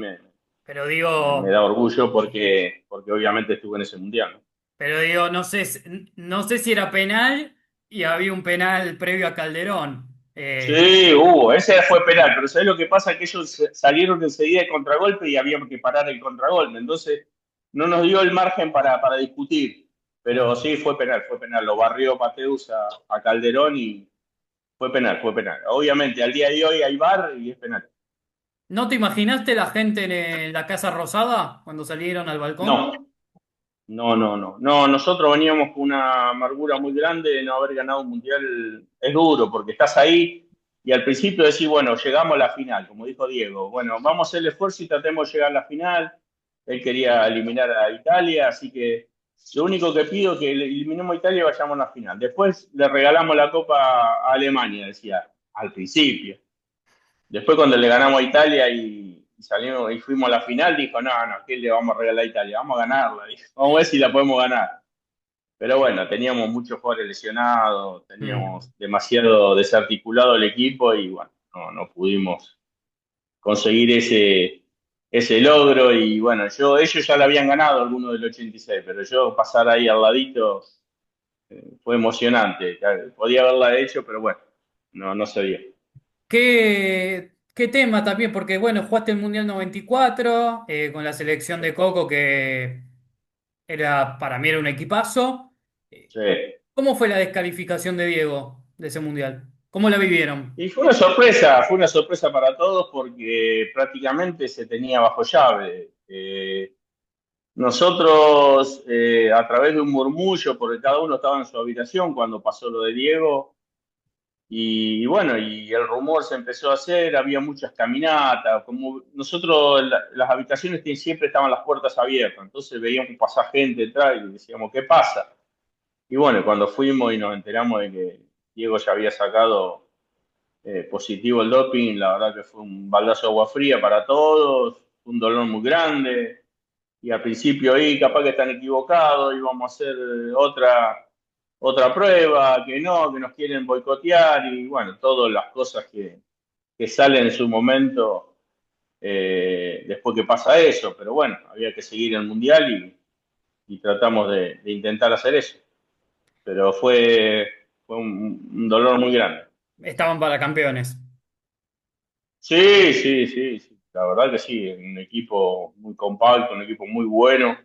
Pero me digo, da orgullo porque obviamente estuve en ese Mundial, ¿no? pero digo, no sé, no sé si era penal y había un penal previo a Calderón. Sí, ese fue penal, pero ¿sabés lo que pasa? Que ellos salieron enseguida de contragolpe y había que parar el contragolpe, entonces no nos dio el margen para discutir, pero Claro. sí, fue penal, lo barrió Mateus a Calderón y fue penal, fue penal. Obviamente, al día de hoy hay VAR y es penal. ¿No te imaginaste la gente en la Casa Rosada cuando salieron al balcón? No, no, no, no. No, nosotros veníamos con una amargura muy grande de no haber ganado un mundial. Es duro porque estás ahí y al principio decís, bueno, llegamos a la final, como dijo Diego. Bueno, vamos a hacer el esfuerzo y tratemos de llegar a la final. Él quería eliminar a Italia, así que lo único que pido es que eliminemos a Italia y vayamos a la final. Después le regalamos la Copa a Alemania, decía, al principio. Después cuando le ganamos a Italia y salimos y fuimos a la final, dijo, no, no, ¿qué le vamos a regalar a Italia? Vamos a ganarla, dijo. Vamos a ver si la podemos ganar. pero bueno, teníamos muchos jugadores lesionados, Mm. teníamos demasiado desarticulado el equipo y bueno, no pudimos conseguir ese logro y bueno, ellos ya lo habían ganado algunos del 86, pero yo pasar ahí al ladito fue emocionante. Podía haberla hecho, pero bueno, no se dio. ¿Qué tema también? Porque bueno, jugaste el Mundial 94 con la selección de Coco, que para mí era un equipazo. Eh, Sí. ¿Cómo fue la descalificación de Diego de ese Mundial? ¿Cómo la vivieron? Y fue una sorpresa para todos porque prácticamente se tenía bajo llave. Nosotros, a través de un murmullo, porque cada uno estaba en su habitación cuando pasó lo de Diego, y bueno, y el rumor se empezó a hacer, había muchas caminatas, como nosotros las habitaciones siempre estaban las puertas abiertas, entonces veíamos pasar gente detrás y decíamos, ¿qué pasa? Y bueno, cuando fuimos y nos enteramos de que Diego ya había sacado positivo el doping, la verdad que fue un baldazo de agua fría para todos, un dolor muy grande, y al principio ahí capaz que están equivocados, íbamos a hacer otra prueba, que nos quieren boicotear, y bueno, todas las cosas que salen en su momento después que pasa eso, pero bueno, había que seguir el mundial y tratamos de intentar hacer eso, pero fue un dolor muy grande. Estaban para campeones. Sí, sí, sí, sí, la verdad que sí, un equipo muy compacto, un equipo muy bueno,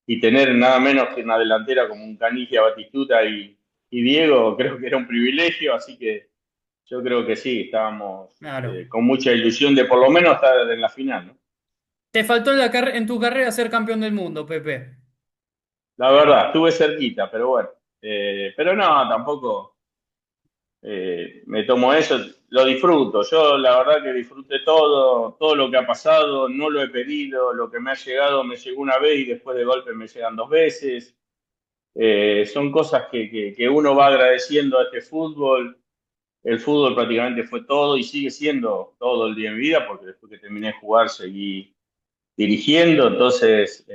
y tener nada menos que una delantera como un Canigia, Batistuta y Diego, creo que era un privilegio, así que yo creo que sí, estábamos Claro. con mucha ilusión de por lo menos estar en la final, ¿no? Te faltó en tu carrera ser campeón del mundo, Pepe. La verdad, estuve cerquita, pero bueno, pero no, tampoco me tomo eso, lo disfruto. Yo la verdad que disfruté todo lo que ha pasado, no lo he pedido, lo que me ha llegado me llegó una vez y después de golpe me llegan dos veces. Son cosas que uno va agradeciendo a este fútbol. El fútbol prácticamente fue todo y sigue siendo todo el día de mi vida, porque después que terminé de jugar seguí dirigiendo, entonces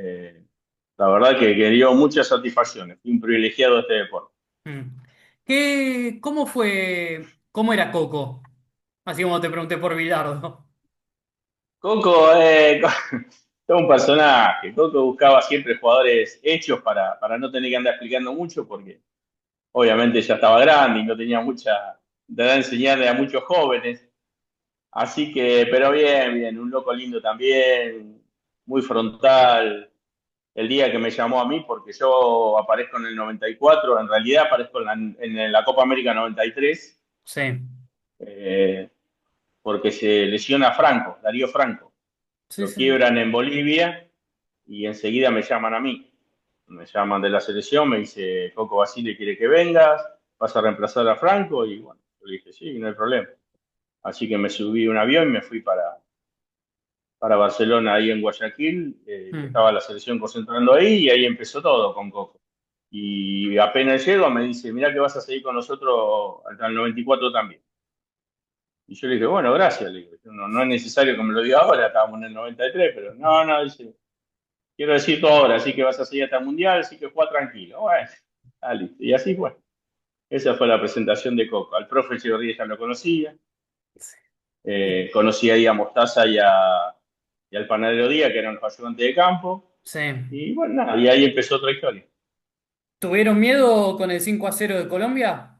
la verdad que dio muchas satisfacciones. Fui un privilegiado de este deporte. Mm. ¿Cómo era Coco? Así como te pregunté por Bilardo. Coco, todo un personaje. Coco buscaba siempre jugadores hechos para no tener que andar explicando mucho, porque obviamente ya estaba grande y no tenía mucha de enseñarle a muchos jóvenes. Así que, pero bien, bien, un loco lindo también, muy frontal. El día que me llamó a mí, porque yo aparezco en el 94, en realidad aparezco en la Copa América 93, Sí, eh, porque se lesiona Franco, Darío Franco. sí, Lo sí. quiebran en Bolivia y enseguida me llaman a mí. Me llaman de la selección, me dice, Coco Basile quiere que vengas, vas a reemplazar a Franco, y bueno, yo le dije, sí, no hay problema. Así que me subí a un avión y me fui para Barcelona, ahí en Guayaquil, que Mm. estaba la selección concentrando ahí, y ahí empezó todo con Coco. Y apenas llego me dice, mirá que vas a seguir con nosotros hasta el 94 también. Y yo le dije, bueno, gracias, le digo, no es necesario que me lo diga ahora, estábamos en el 93, pero no, dice, quiero decir todo ahora, así que vas a seguir hasta el Mundial, así que juega tranquilo. Bueno, listo. Y así fue. Esa fue la presentación de Coco. Al profe Echeverría ya lo conocía, conocía ahí a Mostaza y al panadero Díaz, que eran los ayudantes de campo, Sí. y bueno, nada, y ahí empezó otra historia. ¿Tuvieron miedo con el 5-0 de Colombia?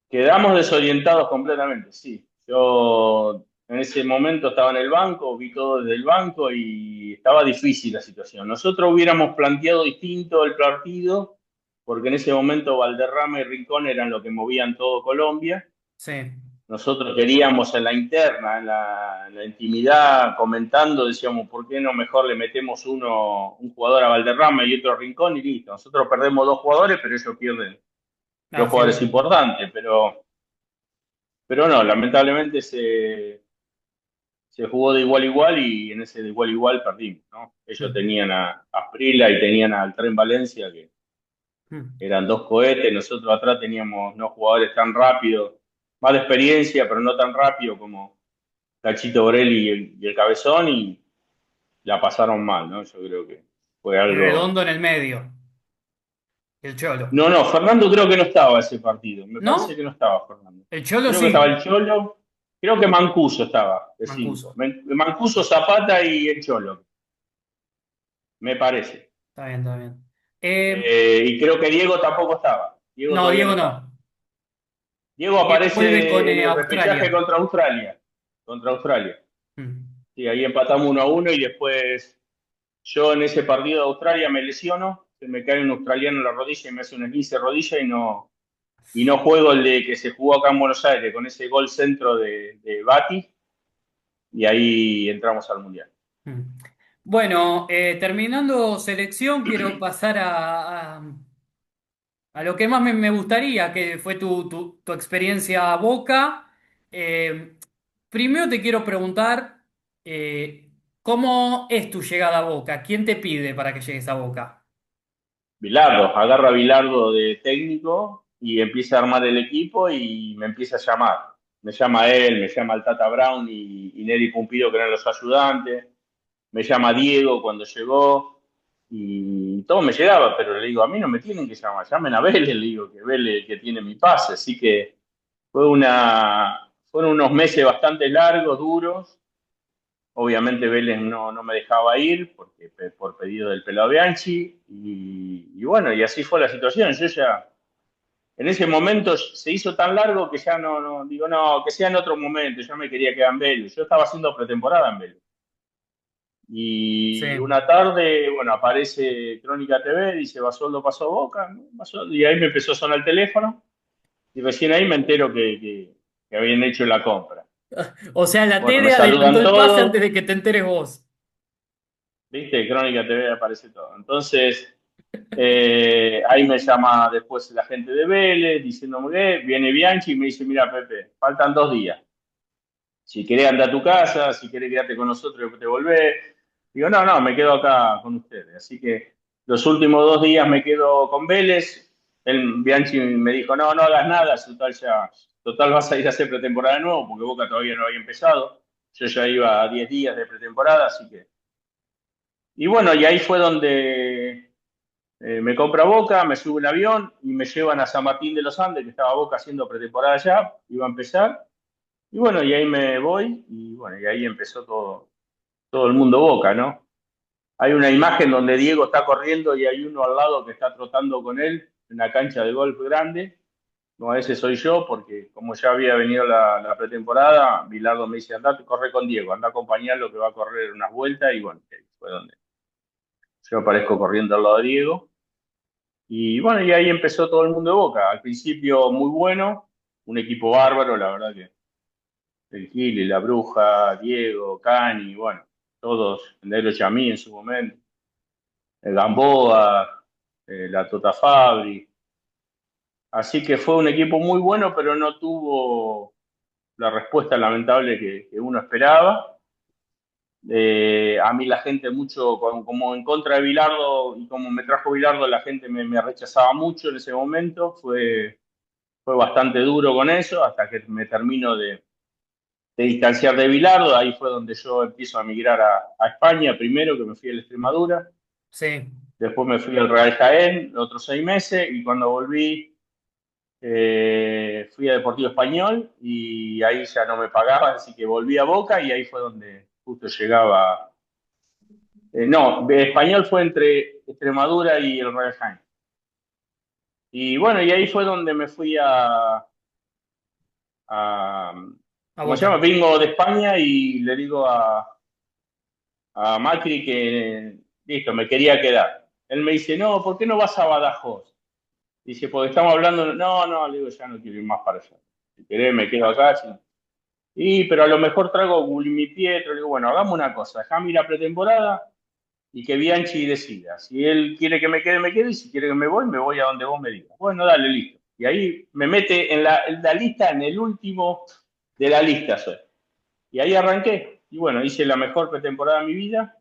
Quedamos desorientados completamente, sí. Yo en ese momento estaba en el banco, vi todo desde el banco y estaba difícil la situación. Nosotros hubiéramos planteado distinto el partido, porque en ese momento Valderrama y Rincón eran los que movían todo Colombia. Sí. Nosotros queríamos en la interna, en la intimidad, comentando, decíamos, ¿por qué no mejor le metemos un jugador a Valderrama y otro a Rincón y listo? Nosotros perdemos dos jugadores, pero ellos pierden dos La jugadores figura. importantes, pero no, lamentablemente se jugó de igual a igual y en ese de igual a igual perdimos, ¿no? Ellos Mm. tenían a Asprila y tenían al Tren Valencia, que Mm. eran dos cohetes, nosotros atrás teníamos no jugadores tan rápidos, más de experiencia, pero no tan rápido como Cachito Borelli y el Cabezón, y la pasaron mal, ¿no? Yo creo que. Fue Y algo... Redondo en el medio, el Cholo. No, no, Fernando creo que no estaba ese partido. Me parece que ¿No? no estaba Fernando. El Cholo Creo que estaba sí. el Cholo. Creo que Mancuso estaba, de 5. Mancuso. Mancuso, Zapata y el Cholo, me parece. Está bien, está bien. Y creo que Diego tampoco estaba. Diego No, todavía no Diego estaba. no. Diego Diego vuelve con aparece en el repechaje Australia. contra Australia. Contra Australia. Mm. Sí, ahí empatamos 1-1 y después yo en ese partido de Australia me lesiono, se me cae un australiano en la rodilla y me hace un esguince de rodilla y no juego el de que se jugó acá en Buenos Aires con ese gol centro de Bati y ahí entramos al Mundial. Mm. Bueno, terminando selección, quiero pasar a lo que más me gustaría, que fue tu experiencia a Boca. Eh, Primero te quiero preguntar, ¿cómo es tu llegada a Boca? ¿Quién te pide para que llegues a Boca? Bilardo, agarra a Bilardo de técnico y empieza a armar el equipo y me empieza a llamar. Me llama él, me llama el Tata Brown y Neri Pumpido, que eran los ayudantes. Me llama Diego cuando llegó y todo me llegaba, pero le digo, a mí no me tienen que llamar, llamen a Vélez, le digo, que Vélez que tiene mi pase. Así que fueron unos meses bastante largos, duros. Obviamente Vélez no me dejaba ir porque, por pedido del Pelado Bianchi y bueno, y así fue la situación. Yo ya, en ese momento se hizo tan largo que ya digo, no, que sea en otro momento, yo me quería quedar en Vélez. Yo estaba haciendo pretemporada en Vélez. Sí. Y una tarde, bueno, aparece Crónica TV, dice, Basualdo pasó a Boca, ¿no? Y ahí me empezó a sonar el teléfono y recién ahí me entero que habían hecho la compra. O sea, la Bueno, me tele adelantó saludan el pase antes todos. de que te enteres vos. ¿Viste? Crónica TV aparece todo. Entonces, ahí me llama después la gente de Vélez diciéndome que viene Bianchi y me dice, mira, Pepe, faltan 2 días. Si querés andar a tu casa, si querés quedarte con nosotros, te volvés. Digo, no, no, me quedo acá con ustedes. Así que los últimos 2 días me quedo con Vélez. Bianchi me dijo, no, no hagas nada, total vas a ir a hacer pretemporada de nuevo, porque Boca todavía no había empezado. Yo ya iba a 10 días de pretemporada, así que... Y bueno, y ahí fue donde me compra Boca, me sube un avión y me llevan a San Martín de los Andes, que estaba Boca haciendo pretemporada ya, iba a empezar. Y bueno, y ahí me voy y bueno, y ahí empezó todo el mundo Boca, ¿no? Hay una imagen donde Diego está corriendo y hay uno al lado que está trotando con él en una cancha de golf grande. No, ese soy yo, porque como ya había venido la pretemporada, Bilardo me dice, andate, corre con Diego, anda a acompañarlo que va a correr unas vueltas y bueno, ahí fue donde yo aparezco corriendo al lado de Diego. Y bueno, y ahí empezó todo el mundo de Boca. Al principio muy bueno, un equipo bárbaro, la verdad que el Gil, la Bruja, Diego, Cani, bueno, todos, el Negro Chamí en su momento, el Gamboa, la Tota Fabri. Así que fue un equipo muy bueno, pero no tuvo la respuesta lamentable que uno esperaba. A mí la gente mucho, como en contra de Bilardo y como me trajo Bilardo, la gente me rechazaba mucho en ese momento. Fue bastante duro con eso hasta que me termino de distanciar de Bilardo. Ahí fue donde yo empiezo a migrar a España primero, que me fui a la Extremadura. Sí. Después me fui al Real Jaén otros 6 meses y cuando volví fui a Deportivo Español y ahí ya no me pagaban, así que volví a Boca y ahí fue donde justo llegaba. No, de Español fue entre Extremadura y el Real Jaén. Y bueno, y ahí fue donde me fui a A ¿cómo se llama? Boca. Vengo de España y le digo a Macri que listo, me quería quedar. Él me dice, no, ¿por qué no vas a Badajoz? Dice, porque estamos hablando, no, no, le digo, ya no quiero ir más para allá. Si querés, me quedo acá. Sí. Y, pero a lo mejor traigo mi Pietro. Le digo, bueno, hagamos una cosa, dejame ir a pretemporada y que Bianchi decida. Si él quiere que me quedo, y si quiere que me voy a donde vos me digas. Bueno, dale, listo. Y ahí me mete en la lista, en el último de la lista soy. Y ahí arranqué. Y bueno, hice la mejor pretemporada de mi vida.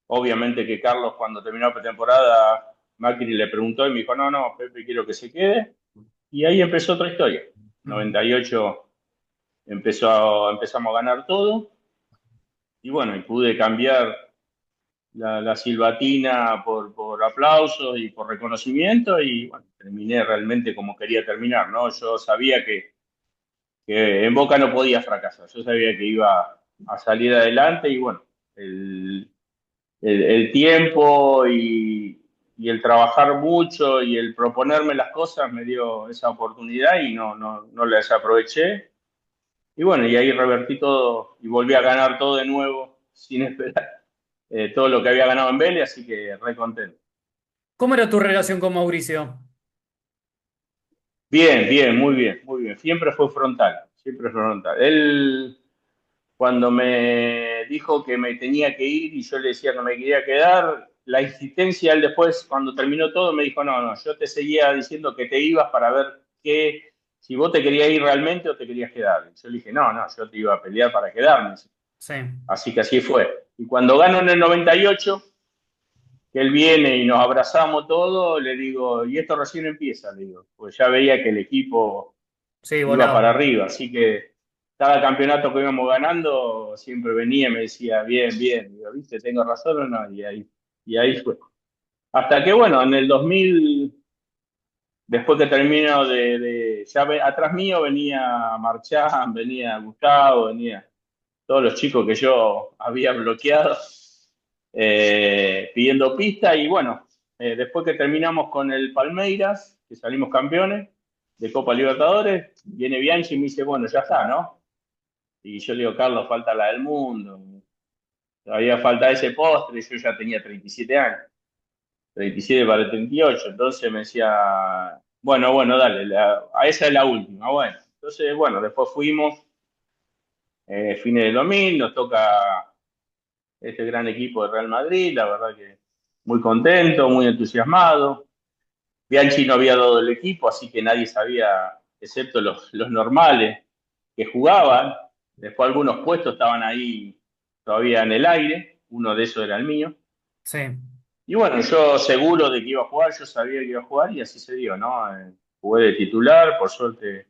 Obviamente que Carlos, cuando terminó la pretemporada, Macri le preguntó y me dijo, no, no, Pepe, quiero que se quede. Y ahí empezó otra historia. Mm. 98 empezamos a ganar todo. Y bueno, y pude cambiar la silbatina por aplausos y por reconocimiento y bueno, terminé realmente como quería terminar, ¿no? Yo sabía que en Boca no podía fracasar, yo sabía que iba a salir adelante y bueno, el, el tiempo y el trabajar mucho y el proponerme las cosas me dio esa oportunidad y no la desaproveché. Y bueno, y ahí revertí todo y volví a ganar todo de nuevo sin esperar todo lo que había ganado en Vélez, así que re contento. ¿Cómo era tu relación con Mauricio? Bien, bien, muy bien, muy bien. Siempre fue frontal, siempre fue frontal. Él, cuando me dijo que me tenía que ir y yo le decía que me quería quedar, la insistencia, él después, cuando terminó todo, me dijo, no, no, yo te seguía diciendo que te ibas para ver qué, si vos te querías ir realmente o te querías quedar. Y yo le dije, no, no, yo te iba a pelear para quedarme. Sí, Así que así fue. Y cuando ganó en el 98, que él viene y nos abrazamos todo, le digo, y esto recién empieza, le digo, pues ya veía que el equipo sí, iba para volaba. arriba, así que cada campeonato que íbamos ganando siempre venía y me decía, bien, bien, digo, ¿viste? ¿Tengo razón o no? Y ahí fue. Hasta que, bueno, en el 2000, después que termino atrás mío venía Marchán, venía Gustavo, venía todos los chicos que yo había bloqueado pidiendo pista y bueno, después que terminamos con el Palmeiras, que salimos campeones de Copa Libertadores, viene Bianchi y me dice, bueno, ya está, ¿no? Y yo le digo, Carlos, falta la del mundo, todavía falta ese postre, yo ya tenía 37 años, 37 para el 38, entonces me decía, bueno, bueno, dale, a esa es la última, bueno. Entonces, bueno, después fuimos, fines del 2000, nos toca este gran equipo de Real Madrid, la verdad que muy contento, muy entusiasmado. Bianchi no había dado el equipo, así que nadie sabía, excepto los normales que jugaban. Después algunos puestos estaban ahí todavía en el aire, uno de esos era el mío. Sí, Y bueno, yo seguro de que iba a jugar, yo sabía que iba a jugar y así se dio, ¿no? Jugué de titular, por suerte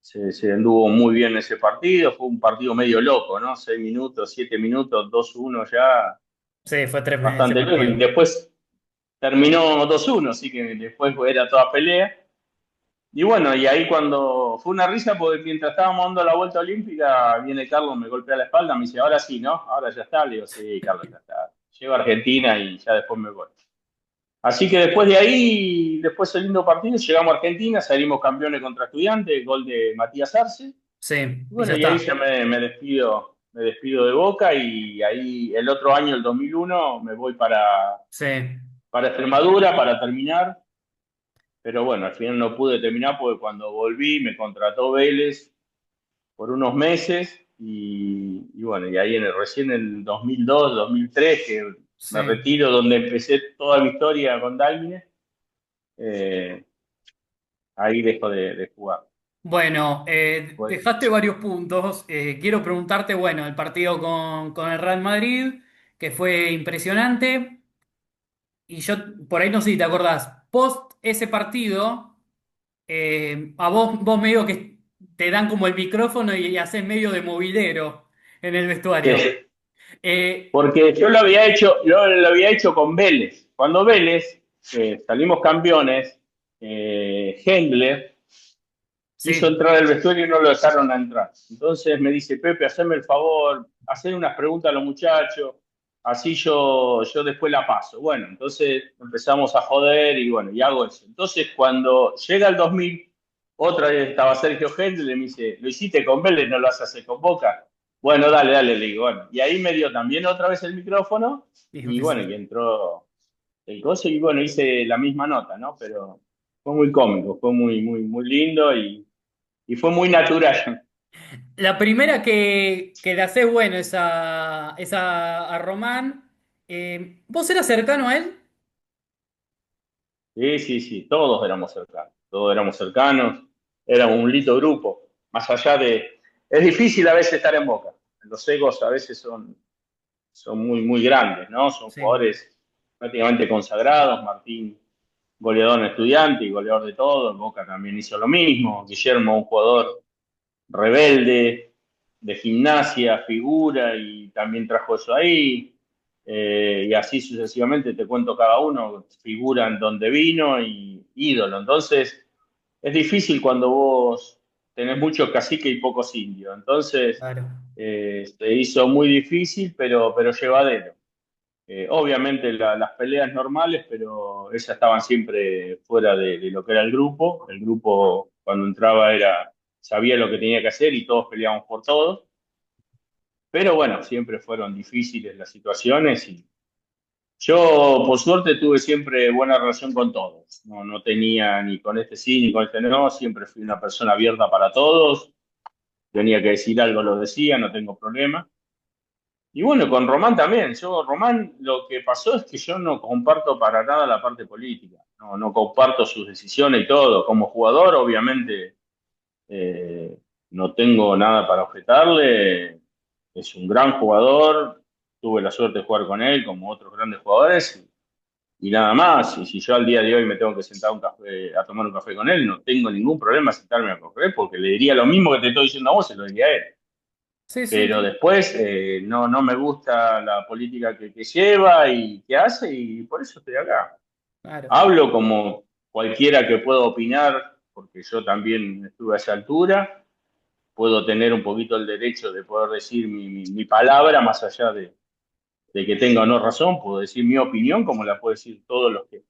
se anduvo muy bien ese partido, fue un partido medio loco, ¿no? 6 minutos, 7 minutos, 2-1 ya, sí, fue tremendo ese bastante loco. Y partido. después terminó 2-1, así que después era toda pelea. Y bueno, y ahí cuando fue una risa, porque mientras estábamos dando la vuelta olímpica, viene Carlos, me golpea la espalda, me dice, ahora sí, ¿no? Ahora ya está. Le digo, sí, Carlos, ya está. Llego a Argentina y ya después me voy. Así que después de ahí, después del lindo partido, llegamos a Argentina, salimos campeones contra Estudiantes, gol de Matías Arce. Sí, Y y ya bueno, y ahí está. ya me despido de Boca y ahí el otro año, el 2001, me voy Sí, para Extremadura para terminar. Pero bueno, al final no pude terminar porque cuando volví me contrató Vélez por unos meses y bueno, y ahí recién en el 2002, 2003, que sí. me retiro, donde empecé toda mi historia con Dalmine, eh, ahí dejo de jugar. Bueno, Pues, dejaste varios puntos. Quiero preguntarte, bueno, el partido con el Real Madrid, que fue impresionante. Y yo, por ahí no sé si te acordás, post ese partido, a vos medio que te dan como el micrófono y haces medio de movilero en el vestuario. sí, Eh, porque yo lo había hecho con Vélez. Cuando Vélez salimos campeones, Hendler quiso sí, entrar al vestuario y no lo dejaron entrar. Entonces me dice, Pepe, haceme el favor, hacer unas preguntas a los muchachos, así yo después la paso. Bueno, entonces empezamos a joder y bueno, y hago eso. Entonces cuando llega el 2000, otra vez estaba Sergio Hendel y me dice, lo hiciste con Vélez, no lo vas a hacer con Boca. Bueno, dale, dale, le digo, bueno. Y ahí me dio también otra vez el micrófono y y bueno, empecé. y entró el coso y bueno, hice la misma nota, ¿no? Pero fue muy cómico, fue muy, muy, muy lindo y fue muy natural. La primera que le haces, bueno, esa a Román. ¿Vos eras cercano a él? Sí, sí, sí, todos éramos cercanos, éramos un lindo grupo, más allá de... Es difícil a veces estar en Boca, los egos a veces son muy, muy grandes, ¿no? Son Sí, jugadores prácticamente consagrados, Martín, goleador en Estudiante y goleador de todo, en Boca también hizo lo mismo, Guillermo, un jugador rebelde, de gimnasia, figura y también trajo eso ahí. y así sucesivamente te cuento cada uno, figuran donde vino y ídolo. Entonces, es difícil cuando vos tenés mucho cacique y pocos indios. Entonces, Claro, se hizo muy difícil, pero llevadero. Obviamente las peleas normales, pero esas estaban siempre fuera de lo que era el grupo. El grupo cuando entraba sabía lo que tenía que hacer y todos peleábamos por todos. Pero bueno, siempre fueron difíciles las situaciones y yo por suerte tuve siempre buena relación con todos. No, no tenía ni con este sí ni con este no, siempre fui una persona abierta para todos. Tenía que decir algo, lo decía, no tengo problema. Y bueno, con Román también. Román, lo que pasó es que yo no comparto para nada la parte política. No, no comparto sus decisiones y todo. Como jugador, obviamente, eh, no tengo nada para objetarle. Es un gran jugador. Tuve la suerte de jugar con él, como otros grandes jugadores, y nada más. Y si yo al día de hoy me tengo que sentar a tomar un café con él, no tengo ningún problema en sentarme a coger, porque le diría lo mismo que te estoy diciendo a vos, se lo diría a él. sí, sí, Pero después no, no me gusta la política que lleva y que hace y por eso estoy acá. claro. Hablo como cualquiera que pueda opinar, porque yo también estuve a esa altura, puedo tener un poquito el derecho de poder decir mi palabra más allá de que tenga o no razón, puedo decir mi opinión como la puedo decir todos los que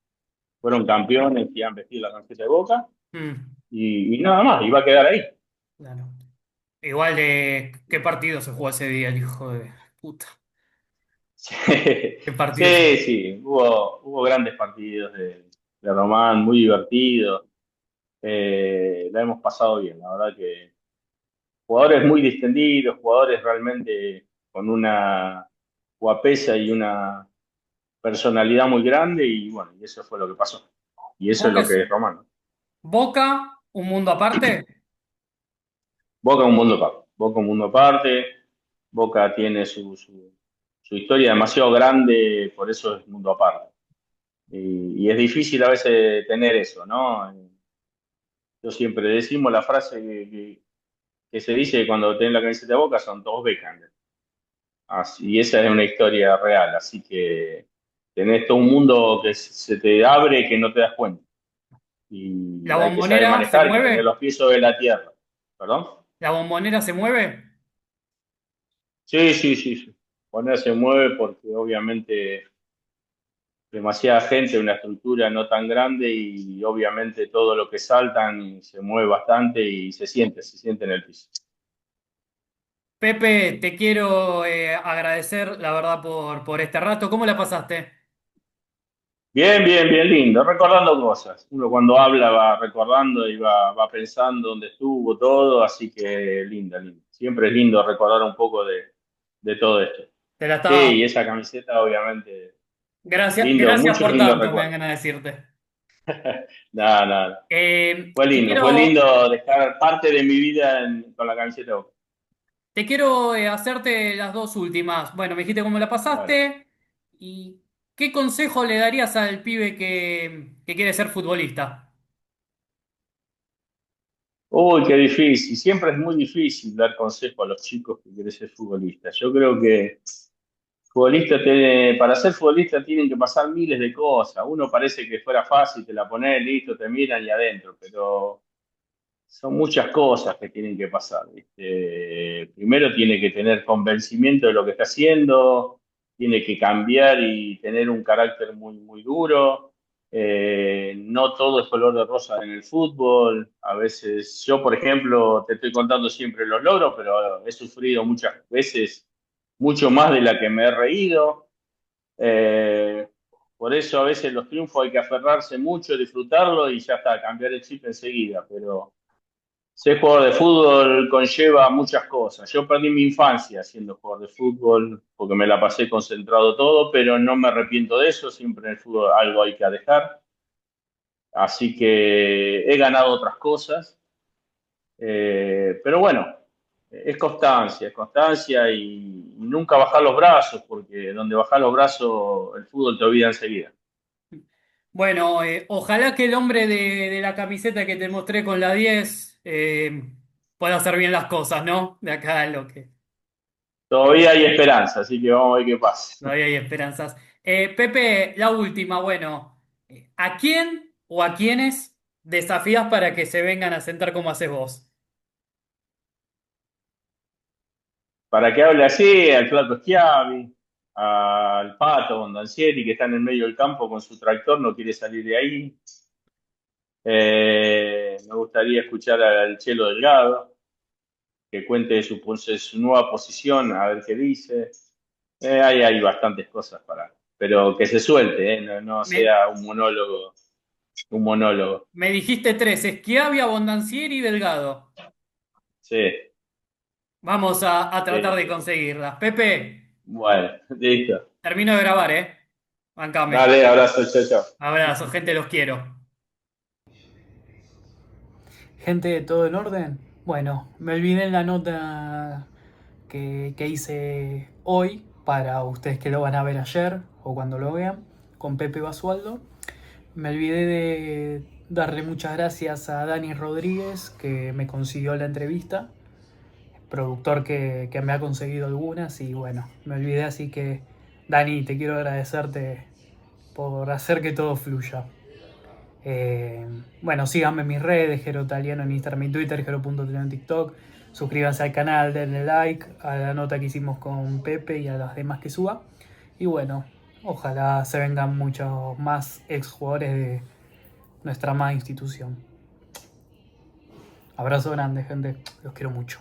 fueron campeones y han vestido la camiseta de Boca Mm, y nada más, y va a quedar ahí. claro. Igual de qué partido se jugó ese día, el hijo de puta. Sí, ¿Qué partido se sí, sí, hubo grandes partidos de Román, muy divertidos. La hemos pasado bien, la verdad que jugadores muy distendidos, jugadores realmente con una guapesa y una personalidad muy grande y bueno, y eso fue lo que pasó. Y eso es Boca lo es que es Román, ¿no? Boca, un mundo aparte? Boca es un mundo aparte, Boca es un mundo aparte, Boca tiene su historia demasiado grande, por eso es mundo aparte. Y es difícil a veces tener eso, ¿no? Yo siempre decimos la frase que se dice que cuando tenés la camiseta de Boca son todos Beckham. Así, y esa es una historia real, así que tenés todo un mundo que se te abre que no te das cuenta. ¿La Y hay que saber bombonera se manejar, hay que tener mueve? los pies sobre la tierra. ¿Perdón? ¿La bombonera se mueve? Sí, sí, sí, sí. Poner se mueve porque obviamente demasiada gente, una estructura no tan grande y obviamente todo lo que saltan se mueve bastante y se siente en el piso. Pepe, te quiero agradecer, la verdad, por este rato. ¿Cómo la pasaste? Bien, bien, bien lindo, recordando cosas. Uno cuando habla va recordando y va pensando dónde estuvo todo, así que linda, linda. Siempre es lindo recordar un poco de todo esto. Te la Sí, estaba. y esa camiseta obviamente, Gracias, lindo, gracias muchos por lindos tanto, me dan recuerdos. ganas de decirte. Nada, nada. Te Fue quiero, lindo dejar parte de mi vida con la camiseta. te quiero hacerte las dos últimas. Bueno, me dijiste cómo la Dale. pasaste y qué consejo le darías al pibe que quiere ser futbolista. Uy, qué difícil. Siempre es muy difícil dar consejo a los chicos que quieren ser futbolistas. Yo creo que para ser futbolista tienen que pasar miles de cosas. Uno parece que fuera fácil, te la pones, listo, te miran y adentro, pero son muchas cosas que tienen que pasar, ¿viste? Primero tiene que tener convencimiento de lo que está haciendo, tiene que cambiar y tener un carácter muy, muy duro. No todo es color de rosa en el fútbol. A veces, yo, por ejemplo, te estoy contando siempre los logros, pero he sufrido muchas veces mucho más de la que me he reído. Eh, por eso a veces los triunfos hay que aferrarse mucho, disfrutarlo y ya está, cambiar el chip enseguida. Pero ser jugador de fútbol conlleva muchas cosas. Yo perdí mi infancia siendo jugador de fútbol porque me la pasé concentrado todo, pero no me arrepiento de eso. Siempre en el fútbol algo hay que dejar. Así que he ganado otras cosas. Pero bueno, es constancia y nunca bajar los brazos, porque donde bajar los brazos el fútbol te olvida enseguida. Bueno, ojalá que el hombre de la camiseta que te mostré con la 10 pueda hacer bien las cosas, ¿no? De acá a lo que. Todavía hay esperanza, así que vamos a ver qué pasa. Todavía hay esperanzas. Pepe, la última, bueno, ¿a quién o a quiénes desafías para que se vengan a sentar como haces vos? Para que hable así, al Flaco Schiavi, al Pato Bondancieri, que está en el medio del campo con su tractor, no quiere salir de ahí. Me gustaría escuchar al Chelo Delgado, que cuente su nueva posición, a ver qué dice. Hay bastantes cosas pero que se suelte, no Me, sea un monólogo. me dijiste tres, Schiavi, Abondancieri y Delgado. Sí, Vamos a tratar de sí. conseguirlas. Pepe, Bueno, listo. termino de grabar, ¿eh? Bancame. Dale, abrazo, chao, chao. Abrazo, gente, los quiero. Gente, ¿todo en orden? Bueno, me olvidé en la nota que hice hoy para ustedes que lo van a ver ayer o cuando lo vean con Pepe Basualdo. Me olvidé de darle muchas gracias a Dani Rodríguez que me consiguió la entrevista, productor que me ha conseguido algunas y bueno, me olvidé así que Dani, te quiero agradecerte por hacer que todo fluya. Eh, bueno, síganme en mis redes, Jero Taliano en Instagram y Twitter, Jero.taliano en TikTok. Suscríbanse al canal, denle like a la nota que hicimos con Pepe y a las demás que suba. Y bueno, ojalá se vengan muchos más exjugadores de nuestra amada institución. Abrazo grande, gente. Los quiero mucho.